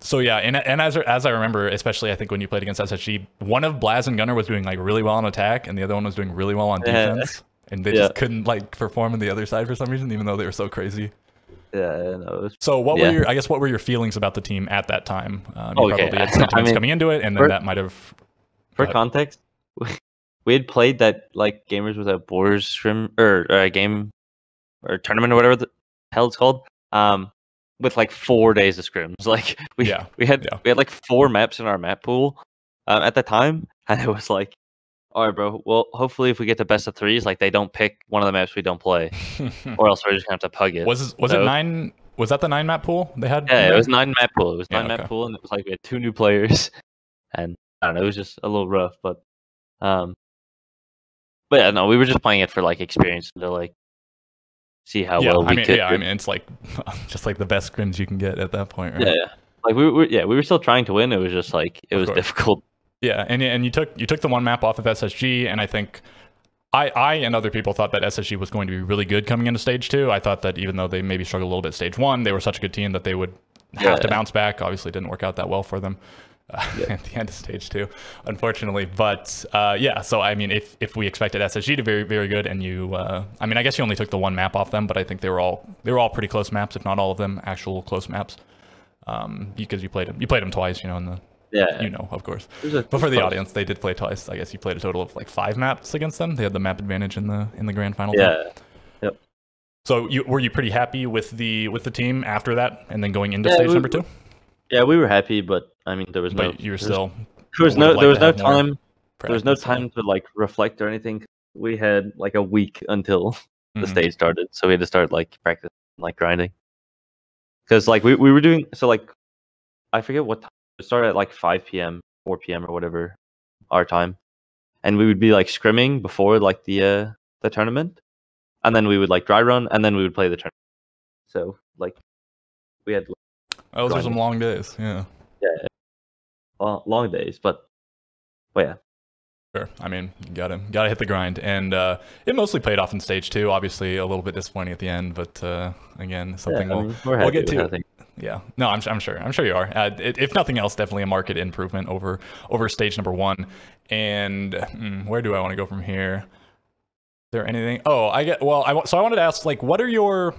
So yeah, and as I remember, especially I think when you played against SSG, one of Blaz and Gunner was doing like really well on attack, and the other one was doing really well on defense, and they just couldn't like perform on the other side for some reason, even though they were so crazy. Yeah, no. So what were your feelings about the team at that time? You probably had sentiments coming into it, and then that might have. For context, we had played that like Gamers Without Borders scrim or game or tournament or whatever the hell it's called, with like 4 days of scrims. Like we had like 4 maps in our map pool at the time, and it was like, all right, bro. Well, hopefully, if we get the best of 3s, like they don't pick one of the maps we don't play, or else we're just gonna have to pug it. Was it 9? Was that the 9 map pool they had? Yeah, it was 9 map pool. It was 9 map pool, and it was like we had 2 new players, and I don't know. It was just a little rough, but yeah, no, we were just playing it for like experience and to like see how well we could. Yeah, I mean, it's like just like the best scrims you can get at that point, right? Yeah. Like we were still trying to win. It was just like it was difficult. Yeah, and you took the one map off of SSG, and I think I and other people thought that SSG was going to be really good coming into stage 2. I thought that even though they maybe struggled a little bit stage 1, they were such a good team that they would have to bounce back. Obviously, it didn't work out that well for them. at the end of stage 2, unfortunately. But yeah, so I mean, if we expected SSG to be very, very good, and you, I mean, I guess you only took the one map off them, but I think they were all pretty close maps, if not all of them actual close maps, because you played them twice, you know, in the. Yeah. You know, of course. But for the audience, they did play twice. I guess you played a total of like 5 maps against them. They had the map advantage in the grand final. Yeah. Yep. So were you pretty happy with the team after that, and then going into stage number 2? Yeah, we were happy, but I mean, there was no. But you were still. There was no time. There was no time to like reflect or anything. We had like a week until the stage started, so we had to start like practicing, like grinding. Because like we were doing so like, I forget what time. It started at like 5 p.m., 4 p.m. or whatever our time, and we would be like scrimming before like the tournament, and then we would like dry run, and then we would play the tournament. So like we had. Those were some long days. Yeah. Yeah. Long days, but yeah. Sure. I mean, you gotta hit the grind, and it mostly paid off in stage 2. Obviously, a little bit disappointing at the end, but again, something we'll get to. Yeah, no, I'm sure you are. If nothing else, definitely a market improvement over stage number 1. And where do I want to go from here? Is there anything? Oh, so I wanted to ask, like, what are your,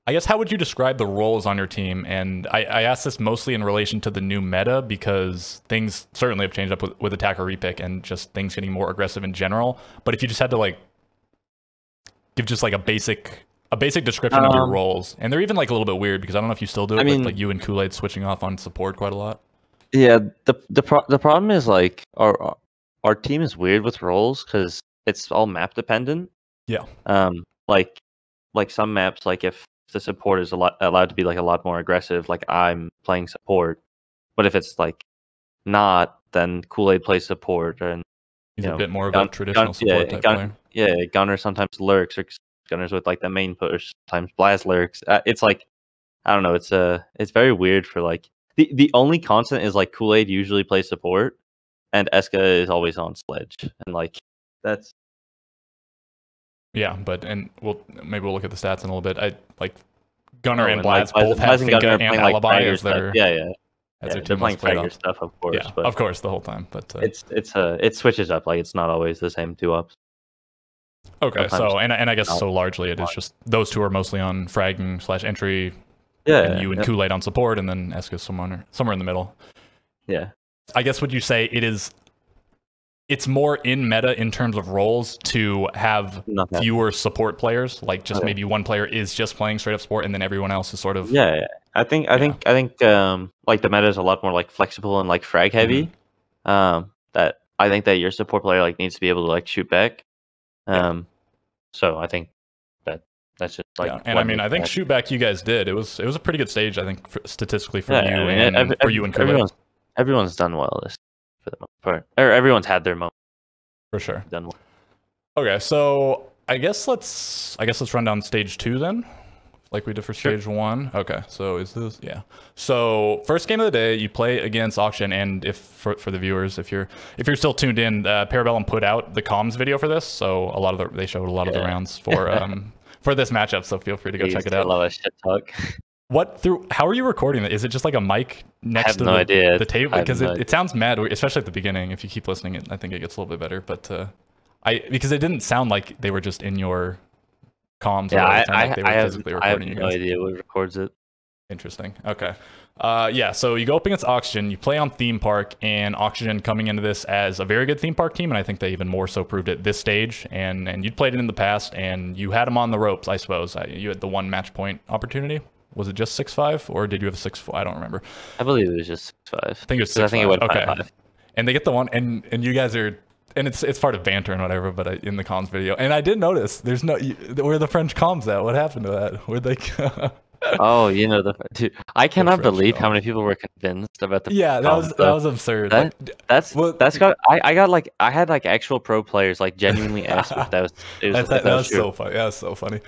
I guess, how would you describe the roles on your team? And I asked this mostly in relation to the new meta, because things certainly have changed up with attacker repick and just things getting more aggressive in general. But if you just had to like give just like a basic description of your roles, and they're even like a little bit weird because I don't know if you still do it. I mean, like you and Kool-Aid switching off on support quite a lot. Yeah, the problem is like our team is weird with roles because it's all map dependent. Yeah. Like some maps, like if the support is allowed to be like a lot more aggressive, like I'm playing support, but if it's like not, then Kool-Aid plays support, and he's a bit more of a traditional support type player. Yeah, Gunner sometimes lurks, or Gunners with like the main push, sometimes Blast lurks. It's like, I don't know, it's very weird for like the only constant is like Kool-Aid usually plays support, and Eska is always on Sledge, and like that's. Yeah, maybe we'll look at the stats in a little bit. I like Gunner and Blast both have Finka and Alibi as their as their they're playing Fragger stuff, of course. Yeah, but of course the whole time, but it switches up, like it's not always the same 2-ups. Okay, sometimes. So and I guess so largely it is just those two are mostly on fragging / entry. Yeah, and you and Kool-Aid on support, and then Eska somewhere in the middle. Yeah, I guess would you say it's more in meta in terms of roles to have fewer support players, like just maybe one player is just playing straight up support, and then everyone else is sort of I think like the meta is a lot more like flexible and like frag heavy. That I think that your support player like needs to be able to like shoot back. So I think that's just like and I mean I think shoot back you guys did. It was a pretty good stage, I think, statistically for you and for you and Kool-Aid. Everyone's done well this for the most part, or everyone's had their moment for sure. Done well. Okay, so I guess let's run down stage 2 then, like we did for stage 1. Okay, so is this so first game of the day you play against Auction, and if for the viewers, if you're still tuned in, Parabellum put out the comms video for this, so they showed a lot of the rounds for this matchup, so feel free to go check it out. I love a shit talk. How are you recording it? Is it just like a mic next to the table? Because it sounds mad, especially at the beginning. If you keep listening, I think it gets a little bit better. But because it didn't sound like they were just in your comms. Yeah, I have no idea what records it. Interesting. Okay. So you go up against Oxygen, you play on Theme Park, and Oxygen coming into this as a very good Theme Park team, and I think they even more so proved it this stage, and you'd played it in the past, and you had them on the ropes, I suppose. You had the one match point opportunity. Was it just 6-5, or did you have a 6-4? I don't remember. I believe it was just 6-5. I think it was 6-5. I think it went okay. 5-5. And they get the one, and you guys are, and it's part of banter and whatever, but in the comms video, and I did notice there's no, where are the French comms at? What happened to that? Where'd they go? Oh, dude, I cannot believe how many people were convinced about the. Yeah, that was absurd. I had like actual pro players like genuinely ask if that was. That was so funny. Yeah, so funny.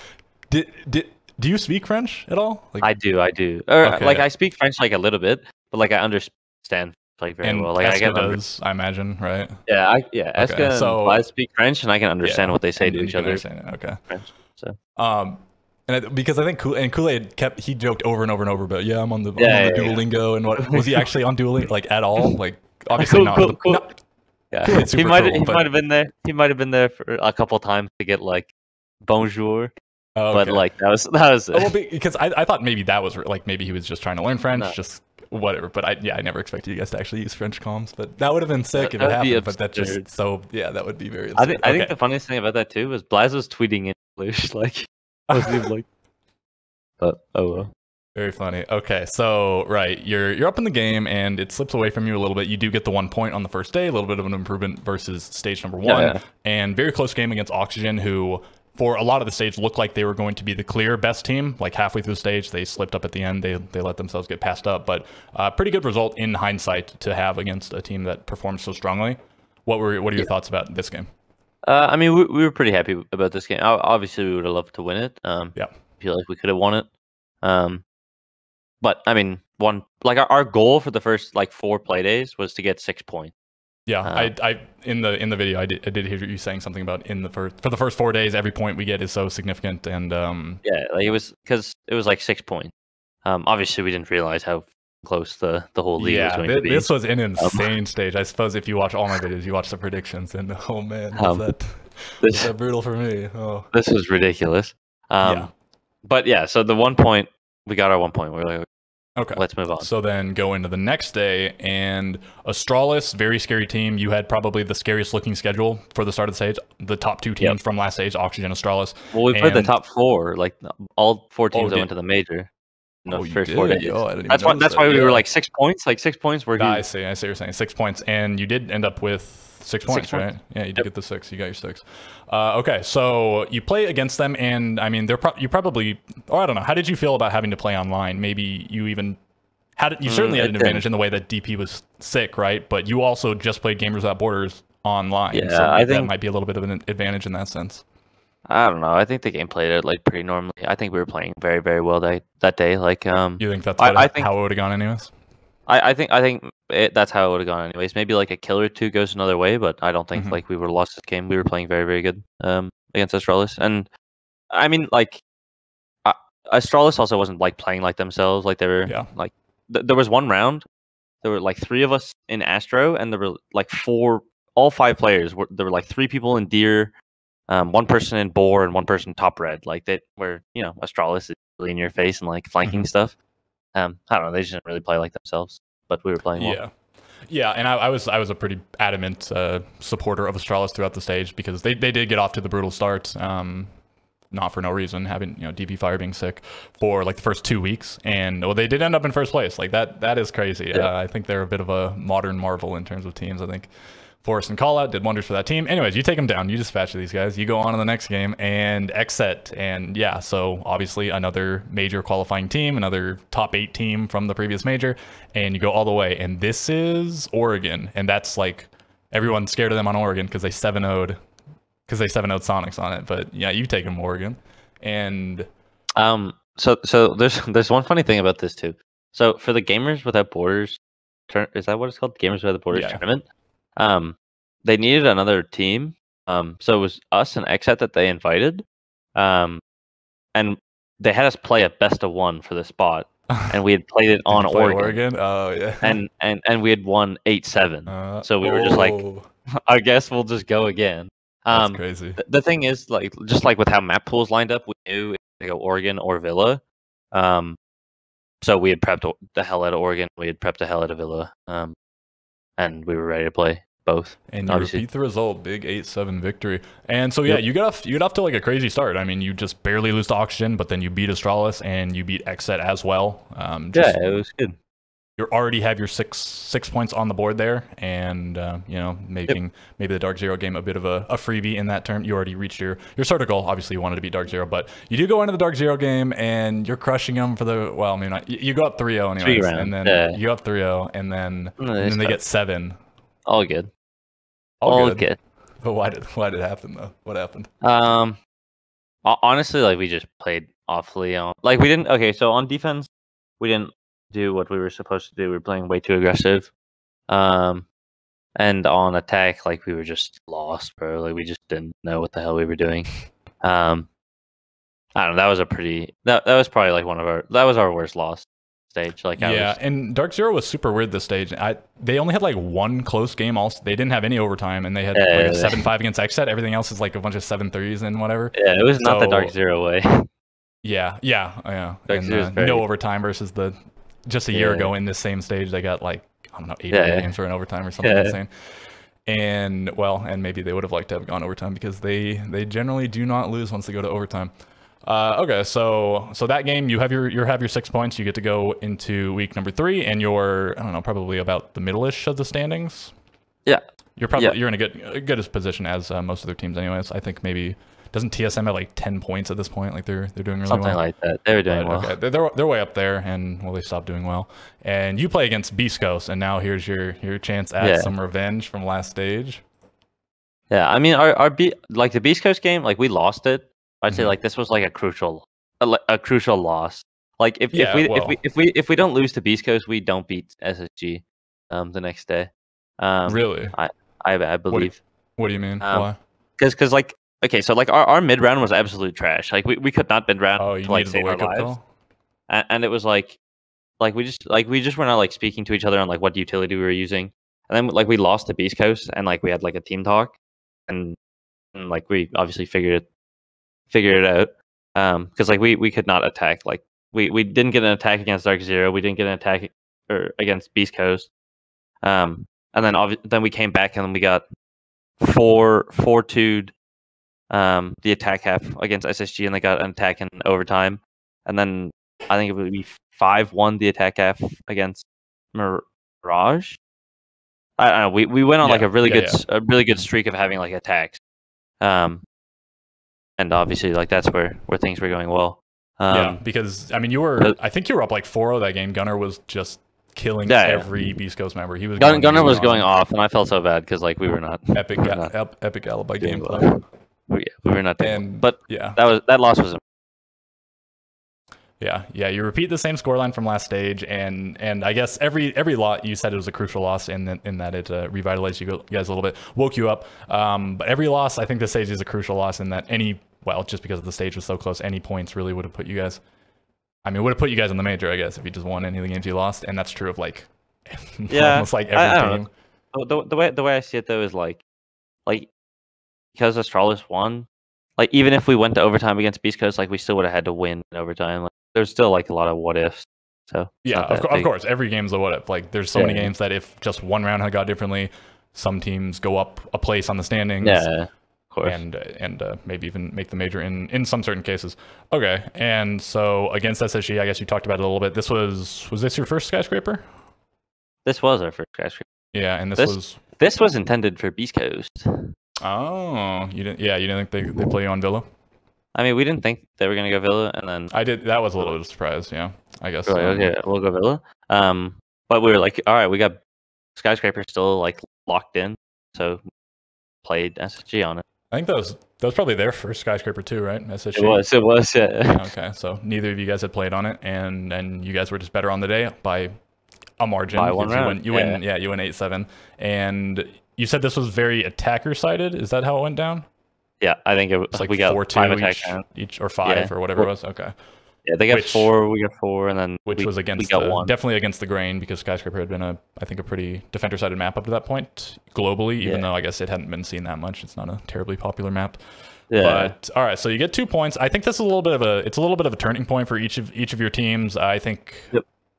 Do you speak French at all? Like, I do. Like I speak French like a little bit, but like I understand like very well. Like Eska does, I imagine, right? Yeah, Eska and I speak French, and I can understand what they say to each other. Okay. French, so. And because I think Kool-Aid he joked over and over and over about, yeah, I'm on the Yeah, Duolingo, and what was he actually on Duolingo like at all? Like obviously cool, not. cool, cool. Yeah, Kool-Aid's super cool, he but might have been there. He might have been there for a couple times to get like bonjour, oh, but okay. like that was it. Well, because I thought maybe that was like maybe he was just trying to learn French, No. just whatever. But I never expected you guys to actually use French comms. But that would have been sick if That it would be happened. But that just absurd. so yeah, that would be very absurd. I think the funniest thing about that too was Blaz was tweeting in English, like wasn't even like. But oh well. Very funny. Okay, so right, you're up in the game and it slips away from you a little bit. You do get the 1 point on the first day, a little bit of an improvement versus stage number 1, Yeah. and very close game against Oxygen, who for a lot of the stage looked like they were going to be the clear best team. Like halfway through the stage, they slipped up at the end. They let themselves get passed up, but pretty good result in hindsight to have against a team that performed so strongly. What are your thoughts about this game? I mean, we were pretty happy about this game. Obviously, we would have loved to win it. Yeah. I feel like we could have won it. But I mean, our goal for the first like 4 play days was to get 6 points. Yeah, I in the video I did hear you saying something about for the first 4 days every point we get is so significant, and yeah, like it was because it was like 6 points. Obviously we didn't realize how close the whole league was going to be. This was an insane stage. I suppose if you watch all my videos, you watch the predictions, and oh man, was that brutal for me. Oh, this was ridiculous. Yeah. But yeah, so the 1 point, we got our 1 point. We're like, okay, let's move on. So then go into the next day, and Astralis, very scary team. You had probably the scariest looking schedule for the start of the stage. The top 2 teams from last stage, Oxygen, Astralis. Well, we played the top 4, like all 4 teams that went to the major. No, first 4 days. Oh, I didn't even that's why we were like 6 points. Like 6 points were. I see what you're saying. 6 points, and you did end up with 6 points, right? Yeah, you did get the 6. You got your 6. Okay, so you play against them, and I mean, you probably. Oh, I don't know. How did you feel about having to play online? Maybe you even had. You certainly had an advantage in the way that DP was sick, right? But you also just played Gamers Without Borders online. Yeah, so I think that might be a little bit of an advantage in that sense. I don't know. I think the game played it like pretty normally. I think we were playing very, very well that day. Like, you think that's how it would have gone anyways? I think that's how it would have gone anyways. Maybe like a kill or 2 goes another way, but I don't think like we would have lost this game. We were playing very, very good against Astralis, and I mean like Astralis also wasn't like playing like themselves. Like they were like there was one round. There were like 3 of us in Astro, and there were like 4, all 5 players. There were like 3 people in Deer. 1 person in Boar and 1 person top red. Like they were, Astralis is really in your face and like flanking stuff. I don't know. They just didn't really play like themselves, but we were playing well. Yeah, and I was a pretty adamant supporter of Astralis throughout the stage because they did get off to the brutal start, not for no reason, having DP Fire being sick for like the first 2 weeks, and they did end up in first place. Like that is crazy. Yeah. I think they're a bit of a modern marvel in terms of teams. I think Forest and Callout did wonders for that team. Anyways, you take them down. You dispatch these guys. You go on to the next game and Xset. And yeah, so obviously another major qualifying team, another top 8 team from the previous major. And you go all the way. And this is Oregon. And that's like everyone's scared of them on Oregon because they 7-0'd Sonics on it. But yeah, you take them Oregon. And so there's one funny thing about this too. So for the Gamers Without Borders, is that what it's called? Gamers Without Borders tournament. They needed another team. So it was us and Xset that they invited. And they had us play a best of 1 for the spot. And we had played it on Oregon. Oh yeah. And we had won 8-7. So we were just like, I guess we'll just go again. That's crazy. The thing is, like, just like with how map pools lined up, we knew if to go Oregon or Villa. So we had prepped the hell out of Oregon. We had prepped the hell out of Villa. And we were ready to play both. And you repeat the result, big 8-7 victory. And so yeah, you got off to like a crazy start. I mean, you just barely lose to Oxygen, but then you beat Astralis and you beat Xset as well. Yeah, it was good. You already have your six points on the board there, and making maybe the Dark Zero game a bit of a freebie in that term. You already reached your starter goal. Obviously, you wanted to beat Dark Zero, but you do go into the Dark Zero game and you're crushing them for the you go up 3-0 anyways, and then you go up 3-0, and then they get 7. All good. All good. But why did it happen though? What happened? Honestly, like we just played awfully. Like we didn't. Okay, so on defense, we didn't do what we were supposed to do. We were playing way too aggressive. And on attack, like we were just lost, bro. Like we just didn't know what the hell we were doing. I don't know. That was a pretty. That was probably like that was our worst loss stage. Like Yeah, and Dark Zero was super weird this stage. They only had like one close game. Also, they didn't have any overtime, and they had like a 7-5 against Xset. Everything else is like a bunch of 7-3s and whatever. Yeah, it was not the Dark Zero way. Yeah. Dark And no overtime versus just a year ago in this same stage, they got like, I don't know, 8 games or in overtime or something insane. And maybe they would have liked to have gone overtime because they generally do not lose once they go to overtime. Okay, so that game, you have your 6 points. You get to go into week number 3, and you're, I don't know, probably about the middle-ish of the standings. Yeah, you're in a good position as most of their teams, anyways. I think maybe doesn't TSM have like 10 points at this point? Like they're doing really something well. Like that. They were doing well. Okay, they're way up there, and they stopped doing well. And you play against Beast Coast, and now here's your chance at some revenge from last stage. Yeah, I mean, like the Beast Coast game, like we lost it. I'd say like this was like a crucial loss. Like if we don't lose to Beast Coast, we don't beat SSG the next day. Really? I believe. What do you mean? Why? Because like okay, so like our mid round was absolute trash. Like we could not mid round to like save our lives. And it was like we just were not like speaking to each other on like what utility we were using. And then like we lost to Beast Coast, and like we had like a team talk, and like we obviously figured it out. Because like we could not attack. Like we didn't get an attack against Dark Zero. We didn't get an attack against Beast Coast. And then we came back, and then we got 4-2'd the attack half against SSG, and they got an attack in overtime. And then I think it would be 5-1 the attack half against Mirage. I don't know. We went on like a really good streak of having like attacks. And obviously like that's where things were going well. Because I mean I think you were up like 4-0 that game. Gunner was just killing every Beast Coast member. He was Gunner was going off, and I felt so bad because like we were not epic alibi gameplay. We were not doing well. But yeah, that loss was. Yeah. You repeat the same scoreline from last stage, and I guess every lot you said it was a crucial loss in that it revitalized you guys a little bit, woke you up. But every loss, I think this stage is a crucial loss in that just because the stage was so close, any points really would have put you guys. I mean, would have put you guys in the major, I guess, if you just won any of the games you lost, and that's true of like almost like every team. The way I see it though is like because Astralis won, like even if we went to overtime against Beast Coast, like we still would have had to win in overtime. Like, there's still like a lot of what ifs. So yeah, of course, every game's a what if. Like there's so many games that if just one round had got differently, some teams go up a place on the standings. Yeah. And maybe even make the major in some certain cases. Okay, and so against SSG, I guess you talked about it a little bit. Was this your first skyscraper? This was our first skyscraper. Yeah, and this was intended for Beast Coast. Oh, you didn't think they play you on Villa? I mean, we didn't think they were gonna go Villa, and then I did. That was a little bit of a surprise. Yeah, I guess. Okay, we'll go Villa. But we were like, all right, we got skyscraper still like locked in, so played SSG on it. I think that was probably their first skyscraper too, right? SSG. It was, yeah. Okay, so neither of you guys had played on it, and you guys were just better on the day by a margin. By one round. You win 8-7, and you said this was very attacker sided. Is that how it went down? Yeah, I think it was like we got 4-2 each or 5 or whatever it was. Okay. Yeah, they got 4, we got 4, and then which was against definitely against the grain because Skyscraper had been I think a pretty defender-sided map up to that point globally, even though I guess it hadn't been seen that much. It's not a terribly popular map. Yeah. But all right, so you get 2 points. I think this is a little bit of a turning point for each of your teams. I think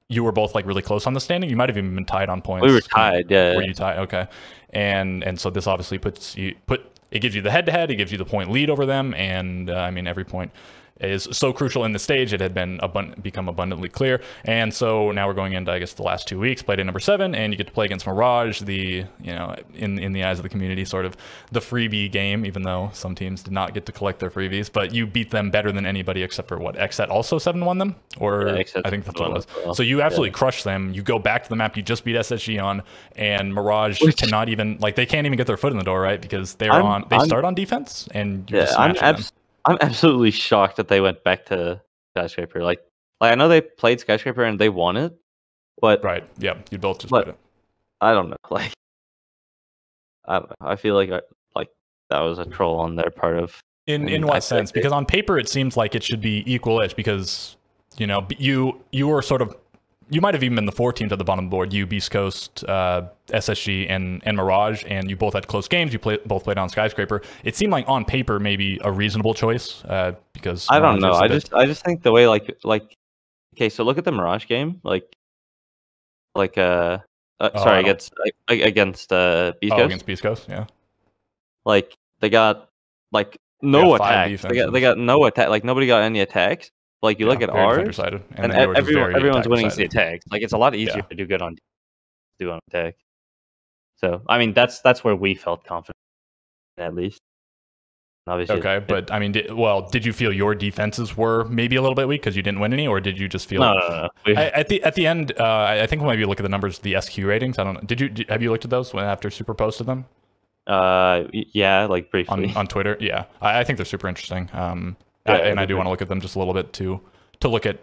you were both like really close on the standing. You might have even been tied on points. We were tied, yeah. Were you tied? Okay. And so this obviously it gives you the head-to-head, it gives you the point lead over them, and I mean every point is so crucial in the stage. It had been become abundantly clear, and so now we're going into, I guess, the last 2 weeks. Played at number 7, and you get to play against Mirage, in the eyes of the community, sort of the freebie game. Even though some teams did not get to collect their freebies, but you beat them better than anybody except for what Xset also 7-1 them, or I think that's what it was. Well. So you absolutely crushed them. You go back to the map you just beat SSG on, and Mirage cannot even they can't even get their foot in the door, right? Because they start on defense, and you're just smashing them. I'm absolutely shocked that they went back to Skyscraper. Like I know they played Skyscraper and they won it, but right, yeah, you both just played it. I don't know. Like I don't know. I feel like that was a troll on their part of In what sense? Because on paper it seems like it should be equal-ish because, you know, you were sort of, you might have even been the 4 teams at the bottom of the board. You, Beast Coast, SSG, and Mirage, and you both had close games. You both played on Skyscraper. It seemed like on paper maybe a reasonable choice because I don't know. I just think the way like okay, so look at the Mirage game, sorry, against Beast Coast. Against Beast Coast, yeah. Like they got like no attacks. They got no attack. Like nobody got any attacks. Like you look at ours, and everyone's winning the attacks. Like it's a lot easier to do good on attack. So I mean that's where we felt confident at least. Obviously, okay, but I mean, did you feel your defenses were maybe a little bit weak because you didn't win any, or did you just feel? No. At the end, I think when you look at the numbers, the SQ ratings. I don't know. Have you looked at those after Super posted them? Yeah, like briefly on Twitter. Yeah, I think they're super interesting. I do want to look at them just a little bit to look at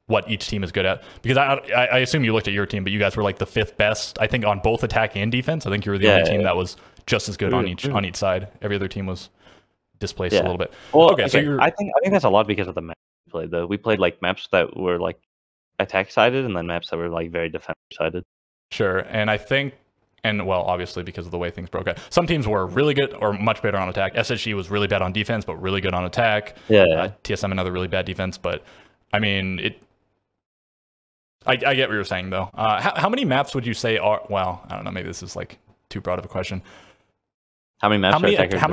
what each team is good at, because I assume you looked at your team, but you guys were like the 5th best, I think, on both attack and defense. I think you were the only team that was just as good on each side. Every other team was displaced a little bit. Well, okay, so I think that's a lot because of the map we played. Though we played like maps that were like attack sided, and then maps that were like very defender sided. Sure, and I think, and well, obviously because of the way things broke out, some teams were really good or much better on attack. SSG was really bad on defense, but really good on attack. TSM another really bad defense, but I mean I get what you're saying though. How many maps would you say are? Well, I don't know. Maybe this is like too broad of a question. How many maps? How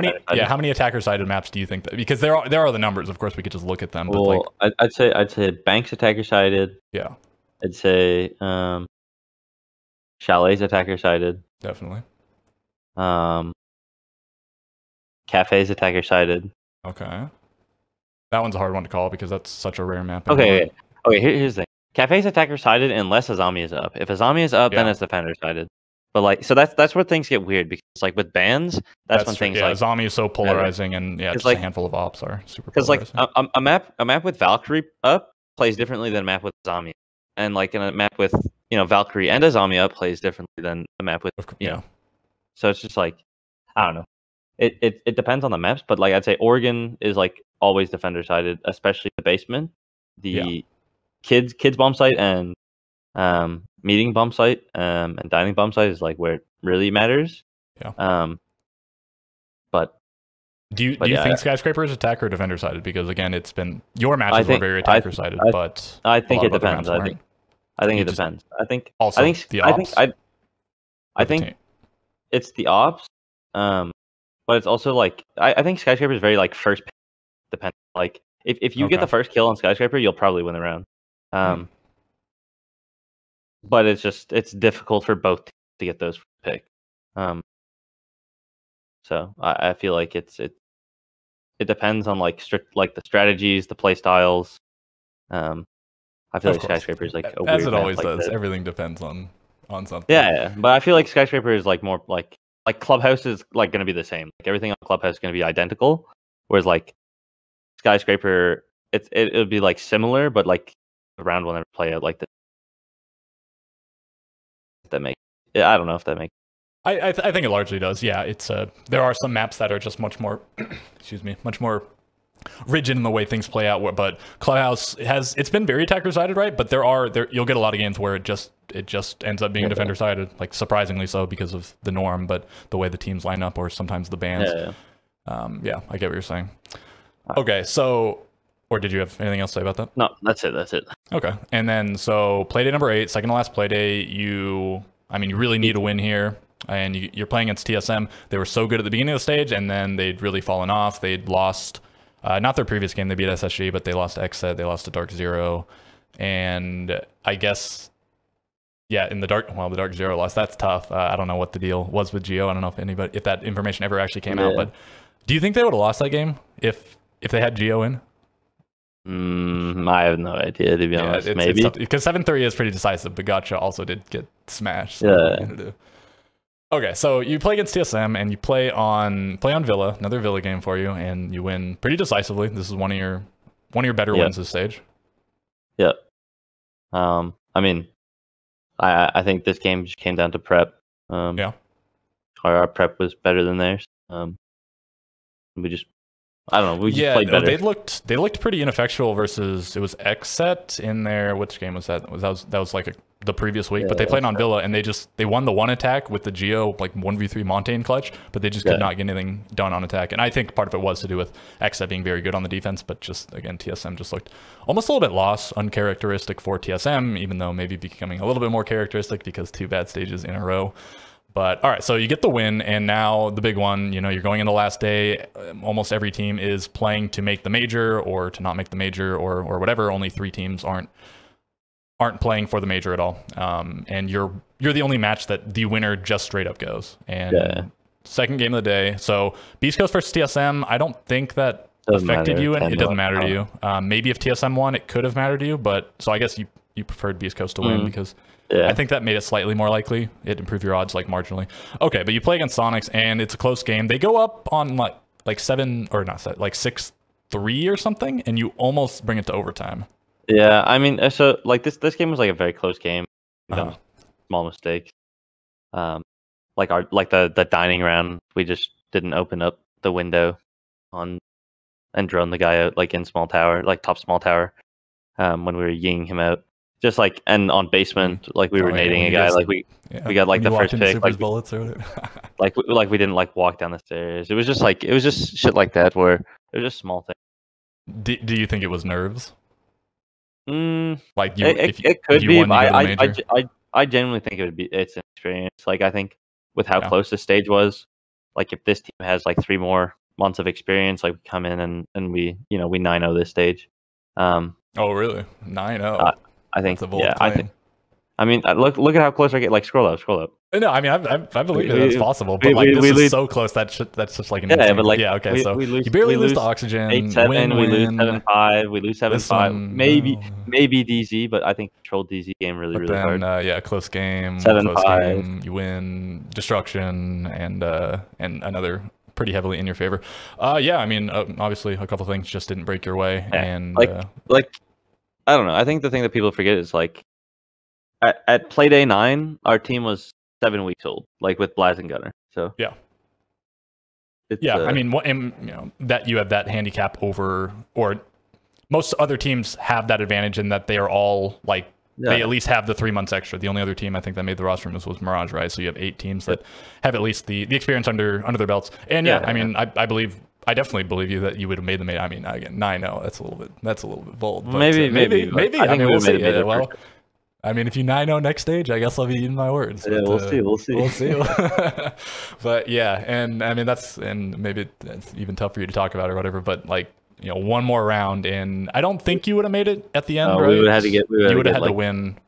many attacker-sided maps do you think that? Because there are the numbers. Of course, we could just look at them. But well, like, I'd say Banks attacker-sided. Yeah. I'd say Chalet's attacker-sided. Definitely. Cafe's attacker-sided. Okay. That one's a hard one to call because that's such a rare map. Okay. Here's the thing. Cafe's attacker-sided unless Azami is up. If Azami is up, then it's defender-sided. But like, so that's where things get weird because like with bans, that's when things like Azami is so polarizing, and just like, a handful of ops are super polarizing. Because like a map with Valkyrie up plays differently than a map with Azami, and like in a map with Valkyrie and Azami up plays differently than a map with So it's just like, I don't know. It depends on the maps, but like I'd say Oregon is like always defender sided, especially the basement, the kids bomb site, and meeting bomb site, and dining bomb site is like where it really matters. But do you think Skyscraper is attacker or defender sided? Because again, it's been your matches were very attacker sided, but I think it depends. I think it depends. I think it's the ops. But it's also like I think Skyscraper is very like first dependent. Like if you get the first kill on Skyscraper, you'll probably win the round. But it's difficult for both to get those pick. So I feel like it depends on like the strategies, the play styles. I feel like Skyscraper is like a weird as it always does. Everything depends on something. Yeah, but I feel like Skyscraper is like more like Clubhouse is like going to be the same. Like everything on Clubhouse is going to be identical, whereas like Skyscraper, it would be like similar, but like the round will never play out like this. I don't know if that makes. I think it largely does. Yeah, it's there are some maps that are just much more, much more rigid in the way things play out. But Clubhouse it's been very attacker sided, right? But you'll get a lot of games where it just ends up being defender sided, like surprisingly so because of the norm, but the way the teams line up or sometimes the bans. Yeah, I get what you're saying. Okay, so. Or did you have anything else to say about that? No, that's it. Okay. And then, so play day number 8, second to last play day, you really need a win here. And you're playing against TSM. They were so good at the beginning of the stage, and then they'd really fallen off. They'd lost, not their previous game, they beat SSG, but they lost to XSET, they lost to Dark Zero. And I guess, in the Dark Zero loss, that's tough. I don't know what the deal was with Geo. I don't know if that information ever actually came out. But do you think they would have lost that game if they had Geo in? I have no idea, to be honest. Maybe because 7-3 is pretty decisive, but Gotcha also did get smashed. So okay, so you play against TSM and you play on Villa, another Villa game for you, and you win pretty decisively. This is one of your better wins this stage. Yeah. I mean, I think this game just came down to prep. Our prep was better than theirs. We just I don't know. We just Yeah, played no, better. they looked pretty ineffectual versus it was Xset in there. Which game was that? That was like the previous week, but they played on Villa and they won the one attack with the Geo like 1v3 Montaigne clutch, but they just could not get anything done on attack. And I think part of it was to do with Xset being very good on the defense, but just again TSM just looked almost a little bit lost, uncharacteristic for TSM, even though maybe becoming a little bit more characteristic because 2 bad stages in a row. But all right, so you get the win, and now the big one, you know, you're going in the last day. Almost every team is playing to make the major or to not make the major or whatever. Only 3 teams aren't playing for the major at all. And you're the only match that the winner just straight up goes. And second game of the day. So Beast Coast versus TSM, I don't think that affected you, and it doesn't matter to you. Maybe if TSM won, it could have mattered to you, but so I guess you preferred Beast Coast to win because I think that made it slightly more likely. It improved your odds like marginally. Okay, but you play against Sonics and it's a close game. They go up on like 7 or not 7, like 6-3 or something, and you almost bring it to overtime. Yeah, I mean, so like this game was like a very close game. Small mistakes. Like the dining round, we just didn't open up the window on and drone the guy out like in small tower, like top small tower, when we were yinging him out. Just like, and on basement, like we were nading a guy, like we got like the first pick, like bullets or like we didn't like walk down the stairs. It was just shit like that where it was just small things. Do you think it was nerves? Like it could be. I genuinely think it's an experience. Like I think with how close the stage was, like if this team has like 3 more months of experience, like we come in and we we 9-0 this stage. Oh really? 9-0. I think I mean, look at how close I get. Like scroll up. No, I mean I believe that's possible, but like this is so close that's just like an insane. But like okay, so you barely lose the oxygen. 8-7, we lose 7-5, we lose 7-5. Maybe DZ, but I think controlled DZ game really hard. Close game. 7-5. You win destruction and another pretty heavily in your favor. I mean obviously a couple things just didn't break your way, and like I don't know. I think the thing that people forget is like at play day 9, our team was 7 weeks old, like with Blaz and Gunner. So I mean, that you have that handicap over, or most other teams have that advantage in that they are all like they at least have the 3 months extra. The only other team I think that made the roster was Mirage, right? So you have 8 teams that have at least the experience under their belts. And I mean, I definitely believe you that you would have made the major. I mean, again, 9-0, that's a little bit bold. But maybe. I mean, we'll see. Well, I mean, if you 9-0 next stage, I guess I'll be eating my words. Yeah, but, we'll see. But yeah, and I mean and maybe it's even tough for you to talk about or whatever. But like one more round, and I don't think you would have made it at the end. Right? We would have had to win.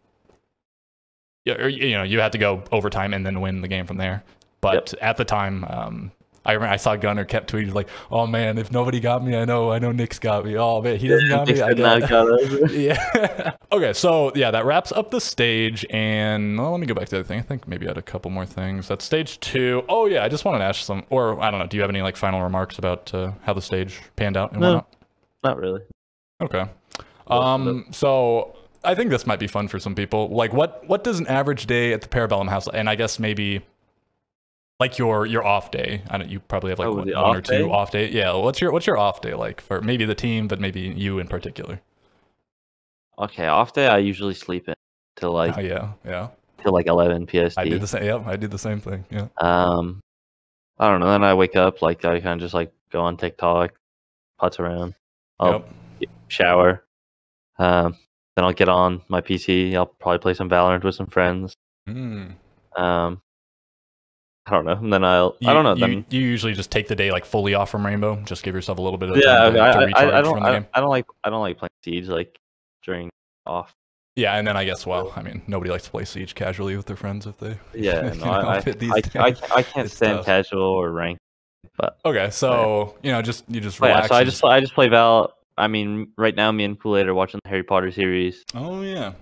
Yeah, or you had to go overtime and then win the game from there. But at the time, I remember I saw Gunner kept tweeting like, "Oh man, if nobody got me, I know Nick's got me. Oh man, he doesn't got me. I got us." Yeah. Okay, so that wraps up the stage, and let me go back to the other thing. I think maybe I had a couple more things. That's stage 2. Oh yeah, I just wanted to ask some, or I don't know. Do you have any like final remarks about how the stage panned out and whatnot? Not really. Okay. So I think this might be fun for some people. Like, what does an average day at the Parabellum house? And I guess maybe. Like your off day. I don't. You probably have like 1 or 2 off day. Yeah. What's your off day like for maybe the team, but maybe you in particular? Okay, off day. I usually sleep in till like till like 11 PST. I did the same. Yep, I did the same thing. Yeah. I don't know. Then I wake up. Like I kind of just like go on TikTok, putz around. I'll shower. Then I'll get on my PC. I'll probably play some Valorant with some friends. I don't know. And then I don't know. You usually just take the day like fully off from Rainbow. Just give yourself a little bit of time to recharge from the game. I don't like playing Siege like during off. Yeah, and then I guess I mean nobody likes to play Siege casually with their friends if they. Yeah, I can't stand casual or ranked. But okay, so you just relax. So I just play Val. I mean, right now me and Kool-Aid are watching the Harry Potter series. Oh yeah.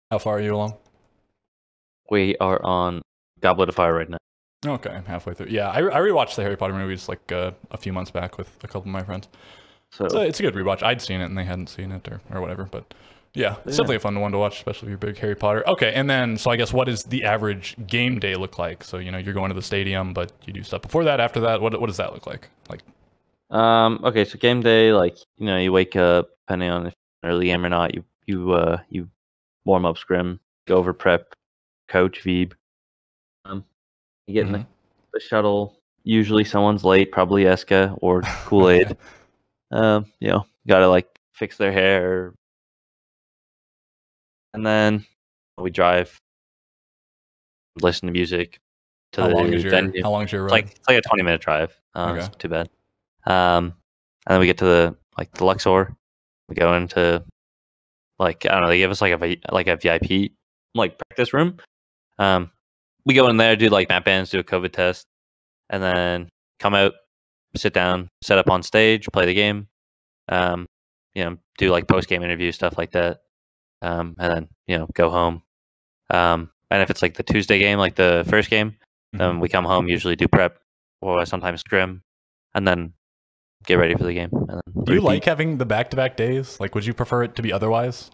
How far are you along? We are on Goblet of Fire right now. Okay, halfway through. Yeah, I rewatched the Harry Potter movies like a few months back with a couple of my friends. So it's a good rewatch. I'd seen it and they hadn't seen it or whatever, but yeah, it's definitely a fun one to watch, especially if you're a big Harry Potter. Okay, and then so I guess what does the average game day look like? So you're going to the stadium, but you do stuff before that, after that. What does that look like? Like Okay, so game day, like you wake up, depending on if it's an early game or not. You warm up scrim, go over prep, coach Veeb. You get in the shuttle. Usually someone's late, probably Eska or Kool-Aid. Gotta like fix their hair, and then we drive, listen to music to How the long is venue. your It's ride? like a 20-minute drive. Okay. It's not too bad. And then we get to the Luxor. We go into I don't know. They give us like a VIP practice room. We go in there, do like map bands, do a COVID test, and then come out, sit down, set up on stage, play the game. Do like post game interviews, stuff like that. And then go home. And if it's like the Tuesday game, like the first game, we come home, usually do prep or sometimes scrim, and then get ready for the game. And then do you like having the back-to-back days? Like, would you prefer it to be otherwise?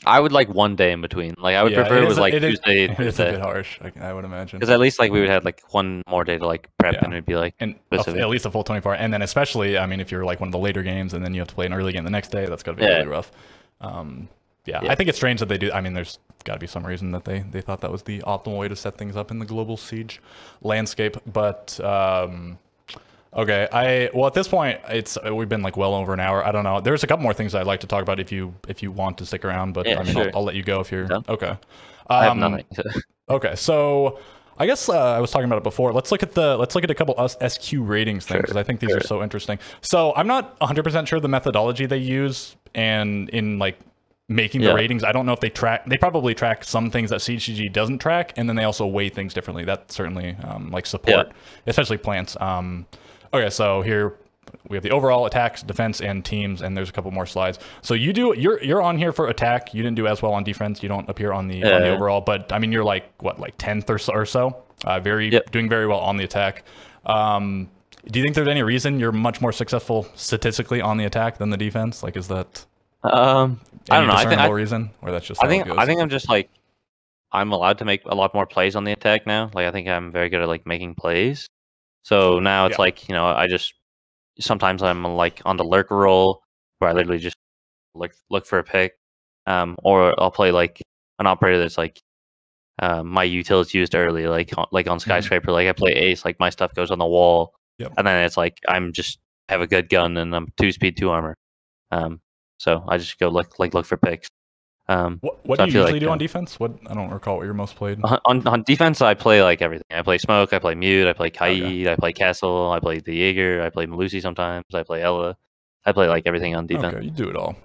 I would like one day in between. Like, I would prefer it was like Tuesday. It's a bit harsh, I would imagine. Because at least like we would have like one more day to like prep, and it'd be like at least a full 24. And then especially, I mean, if you're like one of the later games, and then you have to play an early game the next day, that's gotta be really rough. I think it's strange that they do. I mean, there's got to be some reason that they thought that was the optimal way to set things up in the global siege landscape. But okay, well at this point we've been like well over an hour. I don't know. There's a couple more things I'd like to talk about if you want to stick around, but I mean sure. I'll let you go if you're okay. I have nothing. Okay, so I guess I was talking about it before. Let's look at a couple SQ ratings things because I think these are so interesting. So I'm not 100% sure the methodology they use and in like making the ratings. I don't know if they probably track some things that CGG doesn't track, and then they also weigh things differently. That certainly like support, especially plants. Okay, so here we have the overall attacks, defense, and teams, and there's a couple more slides. So you're on here for attack. You didn't do as well on defense. You don't appear on the overall, but I mean you're like what, like 10th or so. Doing very well on the attack. Do you think there's any reason you're much more successful statistically on the attack than the defense? Like, is that I don't know. I think reason, or that's just I think I'm just like I'm allowed to make a lot more plays on the attack now. Like I think I'm very good at like making plays. So now it's like I just sometimes I'm like on the lurker roll where I literally just look for a pick, or I'll play like an operator that's like my utility's used early, like on skyscraper. Like I play ace, like my stuff goes on the wall, and then it's like I'm just have a good gun and I'm 2 speed 2 armor. So I just go look for picks. What do you usually do on defense? I don't recall what you're most played. On defense, I play like everything. I play smoke, I play mute, I play Kaid, I play castle, I play the Jaeger, I play Melusi sometimes, I play Ella. I play like everything on defense. Okay, you do it all.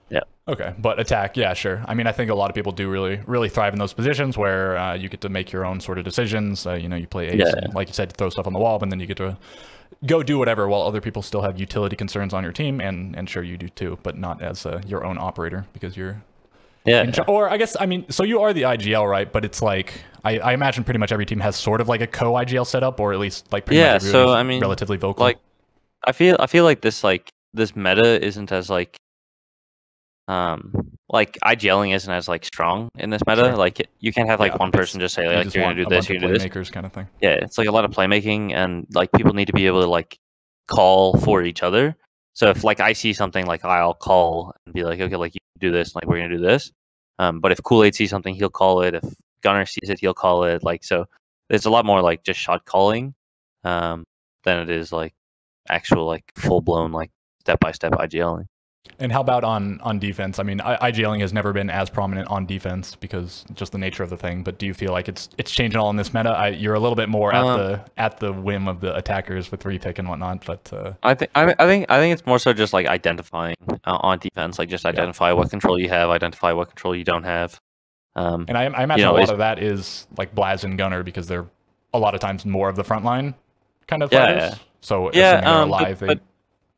Yeah. Okay, but attack, yeah, sure. I mean, I think a lot of people do really thrive in those positions where you get to make your own sort of decisions. You play ace, and, like you said, throw stuff on the wall, but then you get to go do whatever while other people still have utility concerns on your team, and sure you do too, but not as your own operator because you're or I guess, I mean, so you are the IGL, right? But it's like I imagine pretty much every team has sort of like a co-IGL setup, or at least like pretty much so I mean relatively vocal. Like I feel like this meta isn't as like IGLing isn't as like strong in this meta. Sure. Like you can't have like one person just say like you're gonna do this, you're gonna do this. Playmakers kind of thing. Yeah, it's like a lot of playmaking, and like people need to be able to like call for each other. So if like I see something, like I'll call and be like, okay, like you do this, like we're gonna do this. But if Kool-Aid sees something, he'll call it. If Gunner sees it, he'll call it. Like so, there's a lot more like just shot calling than it is like actual like full blown like step by step IGLing. And how about on defense? I mean, IGLing has never been as prominent on defense because just the nature of the thing. But do you feel like it's changing all in this meta? You're a little bit more at the whim of the attackers with repick and whatnot. But I think it's more so just like identifying on defense, like just identify what control you have, identify what control you don't have. And I imagine a lot of that is like Blaz and Gunner because they're a lot of times more of the frontline kind of fighters. So assuming they're alive, but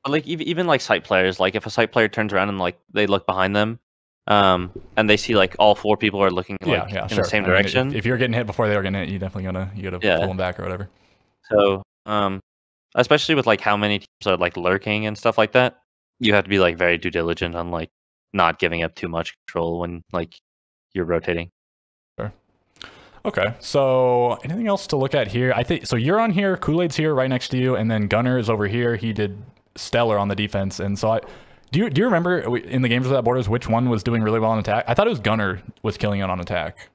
like even like site players, like if a site player turns around and like they look behind them, and they see like all 4 people are looking like in the same direction. Mean, if you're getting hit before they are getting hit, you definitely gotta pull them back or whatever. So especially with like how many teams are like lurking and stuff like that, you have to be like very due diligent on like not giving up too much control when like you're rotating. Sure. Okay, so anything else to look at here? I think so. You're on here. Kool-Aid's here, right next to you, and then Gunner is over here. He did stellar on the defense, and so do you remember in the games without borders which one was doing really well on attack? I thought it was Gunner was killing it on attack.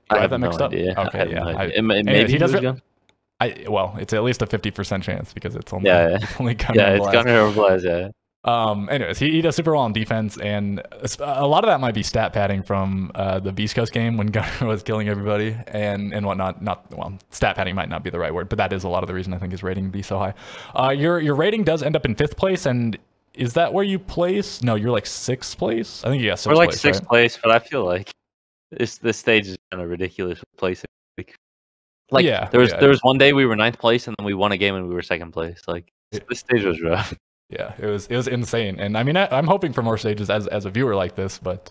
Do I have that mixed up? Idea. Okay, yeah. Maybe he does. Well, it's at least a 50% chance because it's only it's only Gunner. Yeah, it's Gunner over Blaz. Yeah. Anyways, he does super well on defense, and a lot of that might be stat padding from the Beast Coast game when Gunner was killing everybody and whatnot. Well, stat padding might not be the right word, but that is a lot of the reason I think his rating be so high. Your rating does end up in 5th place, and is that where you place? No, you're like 6th place. I think you got 6th place. We're like 6th right? place, but I feel like this stage is kind of ridiculous placing. Like yeah, there was one day we were 9th place, and then we won a game and we were 2nd place. Like this stage was rough. Yeah, it was insane, and I mean I'm hoping for more stages as a viewer like this, but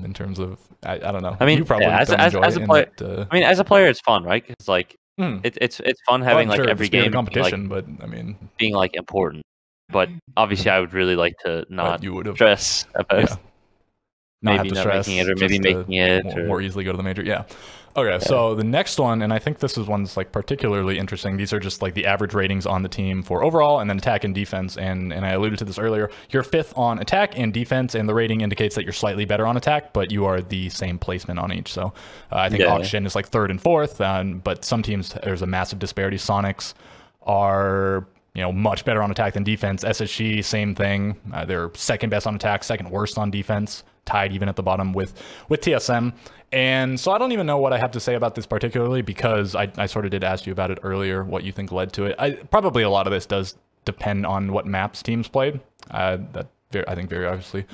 in terms of I don't know. I mean, you probably as a player, I mean, as a player, it's fun, right? It's like it's fun having like every game competition, like, but I mean being like important. But obviously, I would really like to not stress about maybe not making it, or maybe making it more easily go to the major. Yeah. Okay, so the next one, and I think this is one's like particularly interesting. These are just like the average ratings on the team for overall and then attack and defense. And I alluded to this earlier. You're 5th on attack and defense, and the rating indicates that you're slightly better on attack, but you are the same placement on each. So I think Oxygen is like 3rd and 4th, but some teams there's a massive disparity. Sonics are much better on attack than defense. SSG, same thing. They're 2nd best on attack, 2nd worst on defense, tied even at the bottom with TSM. And so I don't even know what I have to say about this particularly because I sort of did ask you about it earlier, what you think led to it. Probably a lot of this does depend on what maps teams played. That I think very obviously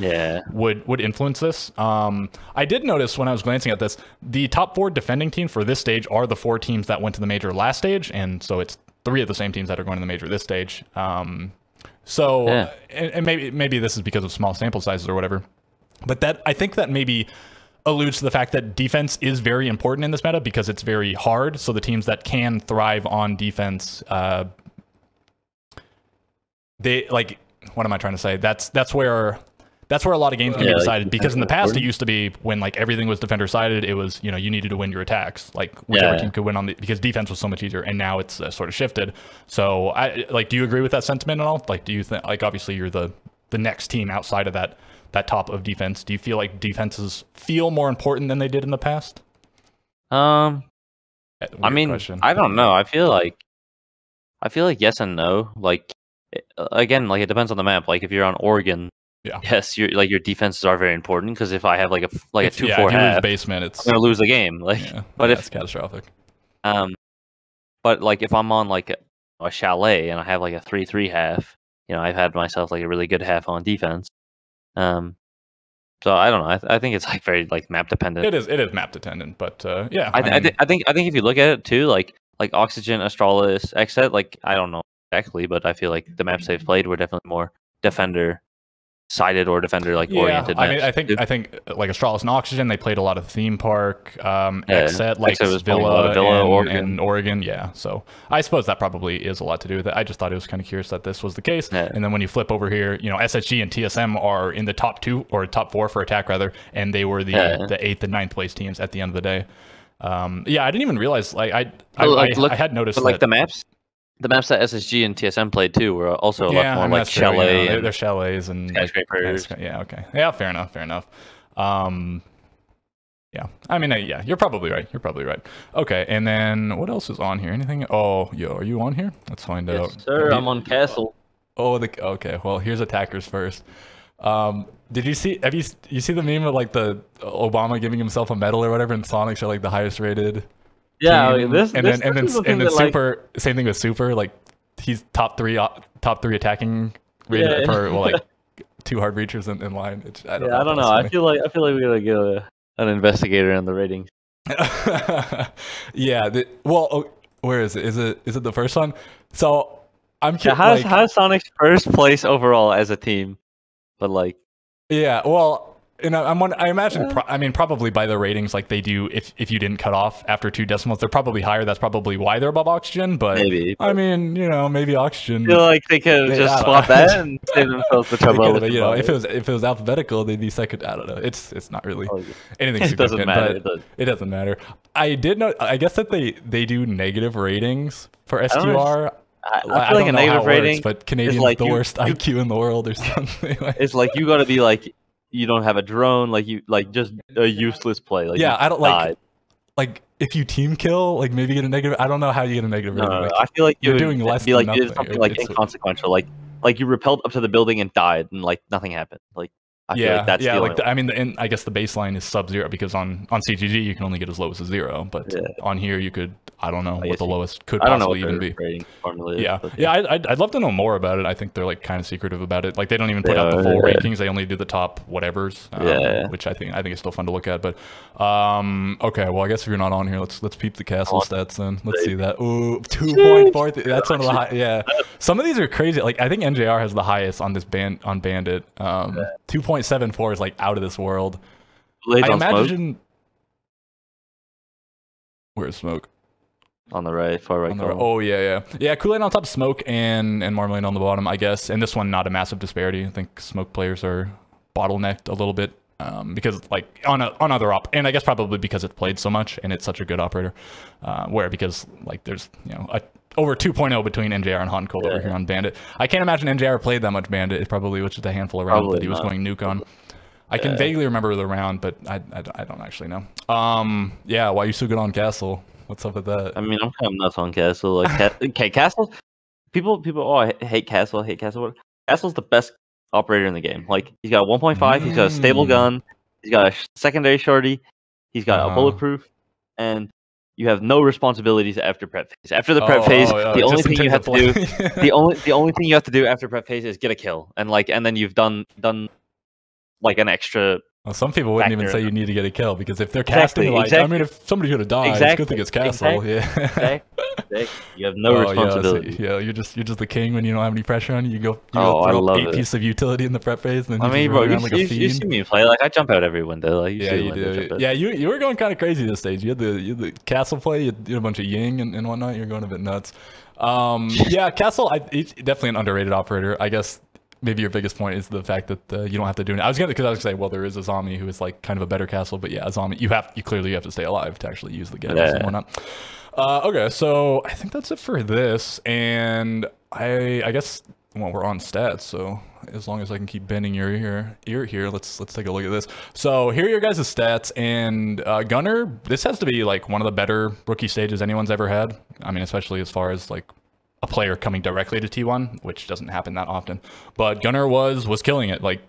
would influence this. I did notice when I was glancing at this, the top 4 defending teams for this stage are the 4 teams that went to the major last stage, and so it's 3 of the same teams that are going to the major this stage. And maybe this is because of small sample sizes or whatever, but I think that maybe alludes to the fact that defense is very important in this meta because it's very hard. So the teams that can thrive on defense, they like, what am I trying to say? That's where a lot of games can be decided, because in the past it used to be when like everything was defender sided, it was, you needed to win your attacks, like whichever team could win because defense was so much easier, and now it's sort of shifted. So do you agree with that sentiment at all? Like, do you think, like, obviously you're the next team outside of that top of defense. Do you feel like defenses feel more important than they did in the past? I mean, question. I don't know. I feel like yes and no. Like, again, like it depends on the map. Like if you're on Oregon, yes, your defenses are very important, because if I have like a 2-4 half basement, I'm gonna lose the game. Like, but if it's catastrophic. But like if I'm on like a chalet and I have like a 3-3 half, I've had myself like a really good half on defense. So I don't know. I think it's like very like map dependent. It is map dependent, but yeah. I think if you look at it too, like Oxygen, Astralis, Xset, like I don't know exactly, but I feel like the maps they've played were definitely more defender sided or defender like oriented. I mean, I think like Astralis and Oxygen, they played a lot of theme park. Xset, like Villa and Oregon. Yeah, so I suppose that probably is a lot to do with it. I just thought it was kind of curious that this was the case. And then when you flip over here, SSG and TSM are in the top 2 or top 4 for attack rather, and they were the 8th and 9th place teams at the end of the day. I didn't even realize. Like I had noticed, but like the maps that SSG and TSM played too were also a lot more like chalet. They're chalets and skyscrapers. Okay. Yeah, fair enough. Yeah. I mean, you're probably right. Okay, and then what else is on here? Anything? Oh, are you on here? Let's find out. Yes, sir. I'm on Castle. Oh, okay. Well, here's attackers first. Did you see? You see the meme of like the Obama giving himself a medal or whatever, and Sonics are like the highest rated? Yeah, and then Super. Same thing with Super. Like he's top three attacking rated for like 2 hard reachers in line. I don't know. I feel like we gotta get an investigator in the ratings. Where is it? Is it the first one? So I'm curious. How's Sonic's first place overall as a team? But like, I imagine, probably by the ratings, like they do, if you didn't cut off after 2 decimals, they're probably higher. That's probably why they're above Oxygen. But maybe, maybe Oxygen. I feel like they could have just swapped that and save themselves the trouble. If it was alphabetical, they'd be second. I don't know. It's not really anything significant. It doesn't matter. It doesn't matter. I did know. I guess that they do negative ratings for I don't know. SQR. I I feel like don't a know how negative it rating works, but Canadians like the you, worst IQ in the world or something. it's like you got to be like you don't have a drone, like you like just a useless play, like Yeah, you I don't died. like if you team kill, like maybe get a negative. I don't know how you get a negative No, rating. no, no. Like I feel like it you're would doing less be than like you did nothing. something like It's inconsequential, like you repelled up to the building and died, and like nothing happened. Like I feel like yeah, that's yeah. the only Like one. I mean, I guess the baseline is sub-0 because on CGG you can only get as low as a 0, but Yeah, on here you could. I don't know I what guess the lowest could I don't know possibly what even their be. rating formula is. Yeah, But yeah. I'd love to know more about it. I think they're like kind of secretive about it. Like they don't even put They out the are, full yeah. rankings. They only do the top whatevers. Yeah. Which I think is still fun to look at. But okay. Well, I guess if you're not on here, let's peep the castle stats then. Let's see that. Ooh, 2.4. That's one of the high. Yeah. Some of these are crazy. Like I think NJR has the highest on this on Bandit. 2.74 is like out of this world. Blades I on Smoke imagine. Where's Smoke? on the right, far right column. Oh yeah. Kool-Aid on top, Smoke and Marmalade on the bottom, I guess. And this one, not a massive disparity. I think Smoke players are bottlenecked a little bit because like on other and I guess probably because it's played so much and it's such a good operator. Because like there's over 2.0 between NJR and Hot and Cold over here on Bandit. I can't imagine NJR played that much Bandit. It probably was just a handful of rounds that he was going nuke on. I can vaguely remember the round, but I don't actually know. Yeah, why are you so good on Castle? What's up with that? I mean, I'm kind of nuts on Castle. Like, okay, Castle. People. Oh, I hate Castle. I hate Castle. Castle's the best operator in the game. Like, he's got a 1.5. He's got a stable gun. He's got a secondary shorty. He's got a bulletproof, and you have no responsibilities after prep phase. After the prep phase, the only thing you have to do, the only thing you have to do after prep phase is get a kill, and then you've done like an extra. Well, some people wouldn't even say you need to get a kill because if they're casting, I mean, if somebody could have died, it's a good thing it's Castle. Yeah. Exactly. You have no responsibility. Yeah, you're just the king when you don't have any pressure on you. You go I throw love up 8 pieces of utility in the prep phase, and then I mean, bro, you see me play. Like I jump out every window. Like you do. Yeah, you were going kind of crazy this stage. You had the Castle play. You had a bunch of Ying and whatnot. You're going a bit nuts. Yeah, Castle. He's definitely an underrated operator. I guess. Maybe your biggest point is the fact that you don't have to do it. I was gonna say, well, there is a zombie who is like kind of a better Castle, but yeah, a zombie you clearly have to stay alive to actually use the gadgets and whatnot. Okay, so I think that's it for this, and I guess we're on stats, so as long as I can keep bending your ear here, let's take a look at this. So here are your guys' stats, and Gunner, this has to be like one of the better rookie stages anyone's ever had. I mean, especially as far as like a player coming directly to T1, which doesn't happen that often. But Gunner was killing it. Like,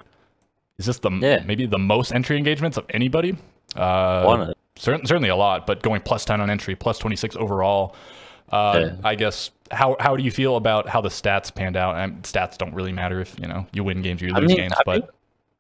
is this maybe the most entry engagements of anybody? Certainly a lot, but going plus 10 on entry, plus 26 overall. I guess how do you feel about how the stats panned out? And stats don't really matter if you win games or you lose games, but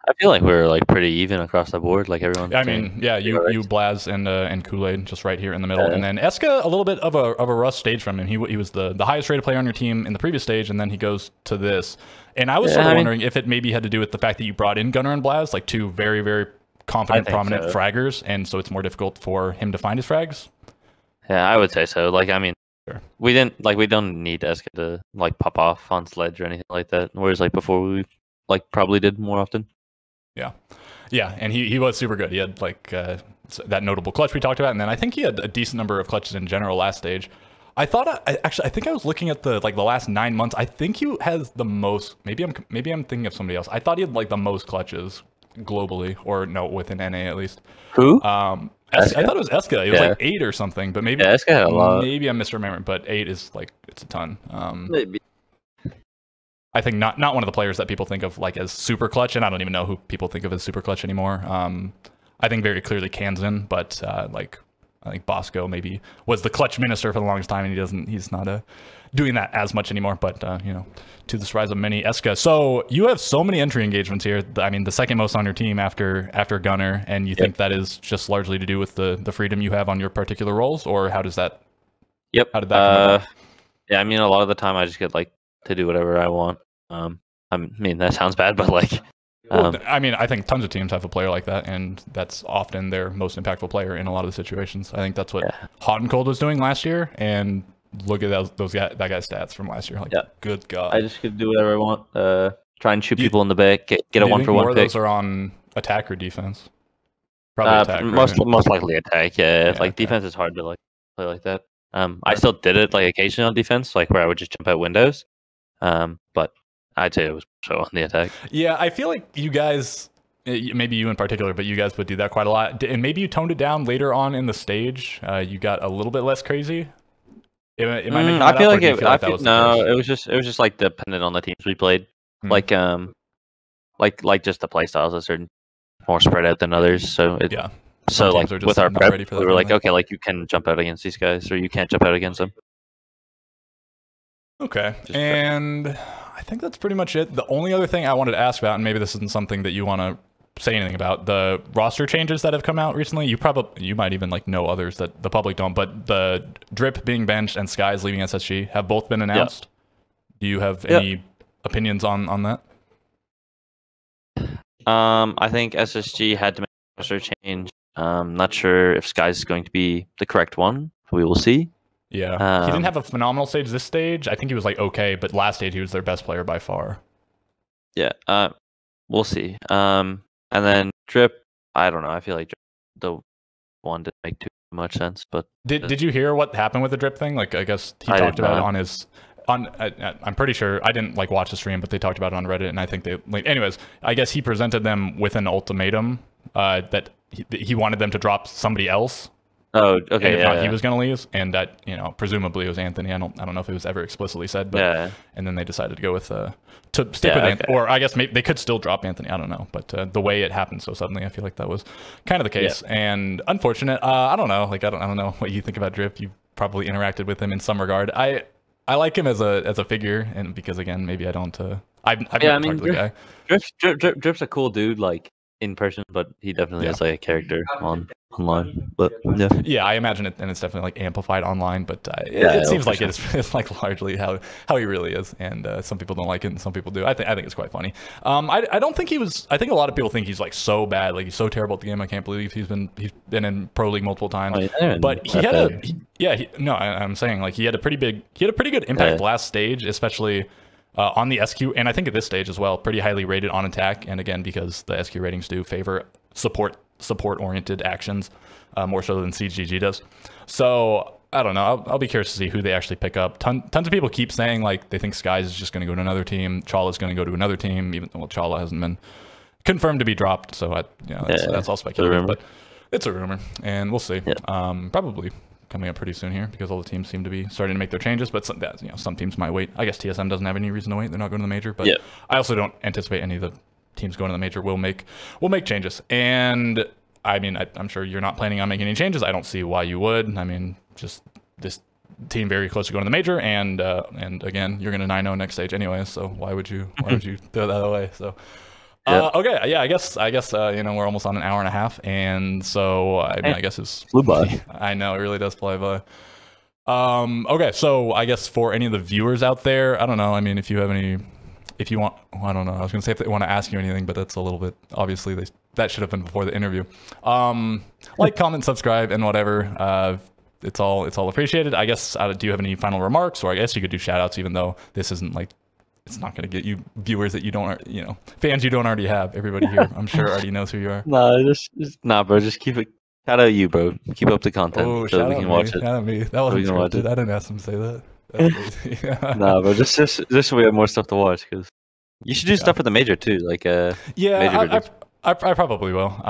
I feel like we're like pretty even across the board. Like everyone. I mean, yeah, you Blaz and Kool-Aid just right here in the middle, and then Eska a little bit of a rough stage from him. He was the highest rated player on your team in the previous stage, and then he goes to this. And I was sort of wondering if it maybe had to do with the fact that you brought in Gunner and Blaz, like two very very confident, prominent fraggers, and so it's more difficult for him to find his frags. Yeah, I would say so. Like, I mean, we don't need Eska to like pop off on sledge or anything like that. Whereas like before we like probably did more often. Yeah, and he was super good. He had like that notable clutch we talked about, and then I think he had a decent number of clutches in general last stage. I thought I think I was looking at the last 9 months. I think he has the most. Maybe I'm thinking of somebody else. I thought he had like the most clutches globally, or no, within NA at least. Who? I thought it was Eska. It was like 8 or something, but maybe Eska had a lot. Maybe I'm misremembering, but 8 is like it's a ton. Maybe. I think not one of the players that people think of like as super clutch, and I don't even know who people think of as super clutch anymore. I think very clearly Kansan, but like I think Bosco maybe was the clutch minister for the longest time, and he's not doing that as much anymore. But to the surprise of many, Eska. So you have so many entry engagements here. I mean, the second most on your team after Gunner, and you think that is just largely to do with the freedom you have on your particular roles, or how does that? Yep. How did that come about? Yeah, I mean, a lot of the time I just get like to do whatever I want. I mean, that sounds bad, but like, I mean, I think tons of teams have a player like that, and that's often their most impactful player in a lot of the situations. I think that's what Hot and Cold was doing last year, that guy's stats from last year. Like, good God. I just could do whatever I want. Try and shoot people in the back, get a 1-for-1 more pick. of those are on attack or defense? Probably attack, most right? most likely attack. Yeah, Yeah, like okay. defense is hard to like play like that. I still did it like occasionally on defense, like where I would just jump out windows. But I'd say it was so on the attack. Yeah, I feel like you guys, maybe you in particular, but you guys would do that quite a lot. And maybe you toned it down later on in the stage. You got a little bit less crazy. Am I making that I feel up, or like do you feel like that was the no, case? it was just like dependent on the teams we played. Like like just the play styles are certain more spread out than others. So it Yeah. so Some like teams are with just our not prep, ready for that we were kind of like, thing. okay, like you can jump out against these guys, or you can't jump out against them. Okay. And I think that's pretty much it. The only other thing I wanted to ask about, and maybe this isn't something that you want to say anything about, the roster changes that have come out recently. You might even like know others that the public don't, but the Drip being benched and Skies leaving SSG have both been announced. Do you have any opinions on that? I think SSG had to make a roster change. Not sure if Skies is going to be the correct one. We will see. Yeah, he didn't have a phenomenal stage this stage. I think he was like okay, but last stage he was their best player by far. Yeah, we'll see. And then Drip, I don't know. I feel like the one didn't make too much sense. But did you hear what happened with the Drip thing? Like I guess he talked about it on his. I'm pretty sure I didn't like watch the stream, but they talked about it on Reddit, and I think they like. Anyways, I guess he presented them with an ultimatum that he wanted them to drop somebody else. Oh, okay. And if not, he was going to leave, and that presumably it was Anthony. I don't know if it was ever explicitly said, but and then they decided to go with to stick with Anthony, or I guess maybe they could still drop Anthony. I don't know, but the way it happened so suddenly, I feel like that was kind of the case, and unfortunate. I don't know, like I don't know what you think about Drip. You probably interacted with him in some regard. I like him as a figure, and because again, maybe I don't. I've never talked to the guy. Drip's a cool dude, like in person, but he definitely is like a character online. But yeah, I imagine it, and it's definitely like amplified online. But it seems like it's like largely how he really is, and some people don't like it, and some people do. I think it's quite funny. I don't think he was. I think a lot of people think he's like so bad, like he's so terrible at the game. I can't believe he's been in pro league multiple times. But he had I'm saying like he had a pretty good impact last stage, especially. On the SQ, and I think at this stage as well, pretty highly rated on attack. And again, because the SQ ratings do favor support-oriented actions more so than CGG does. So I don't know. I'll be curious to see who they actually pick up. Tons of people keep saying like they think Skies is just going to go to another team. Chala's going to go to another team, even though Chala hasn't been confirmed to be dropped. So that's all speculative, but it's a rumor, and we'll see. Probably coming up pretty soon here because all the teams seem to be starting to make their changes, but some teams might wait. I guess TSM doesn't have any reason to wait. They're not going to the major, but I also don't anticipate any of the teams going to the major will make changes. And I mean, I'm sure you're not planning on making any changes. I don't see why you would. I mean, just this team very close to going to the major, and again, you're going to 9-0 next stage anyway, so why would you throw that away? So okay, yeah, I guess we're almost on an hour and a half, and so I mean, I guess it's flew by. I know it really does fly by. Okay, so I guess for any of the viewers out there, I don't know. I mean, if you want, well, I don't know. I was gonna say if they want to ask you anything, but that's a little bit obviously that should have been before the interview. Like, comment, subscribe, and whatever. It's all appreciated. I guess. Do you have any final remarks, or I guess you could do shout outs, even though this isn't like. It's not going to get you viewers that you don't, fans you don't already have. Everybody here, I'm sure, already knows who you are. Bro. Just keep it. Shout out you, bro. Keep up the content so we can watch it. Shout out me. That wasn't scripted. I didn't ask them to say that. That's crazy. Bro. Just so we have more stuff to watch, because you should do stuff for the major too, like I probably will.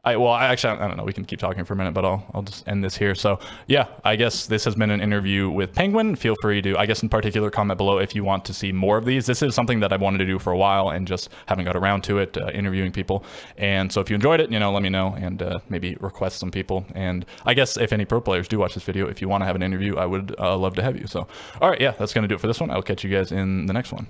I don't know. We can keep talking for a minute, but I'll just end this here. So yeah, I guess this has been an interview with Penguin. Feel free to, I guess in particular, comment below if you want to see more of these. This is something that I wanted to do for a while and just haven't got around to it, interviewing people. And so if you enjoyed it, let me know, and maybe request some people. And I guess if any pro players do watch this video, if you want to have an interview, I would love to have you. So all right, yeah, that's going to do it for this one. I'll catch you guys in the next one.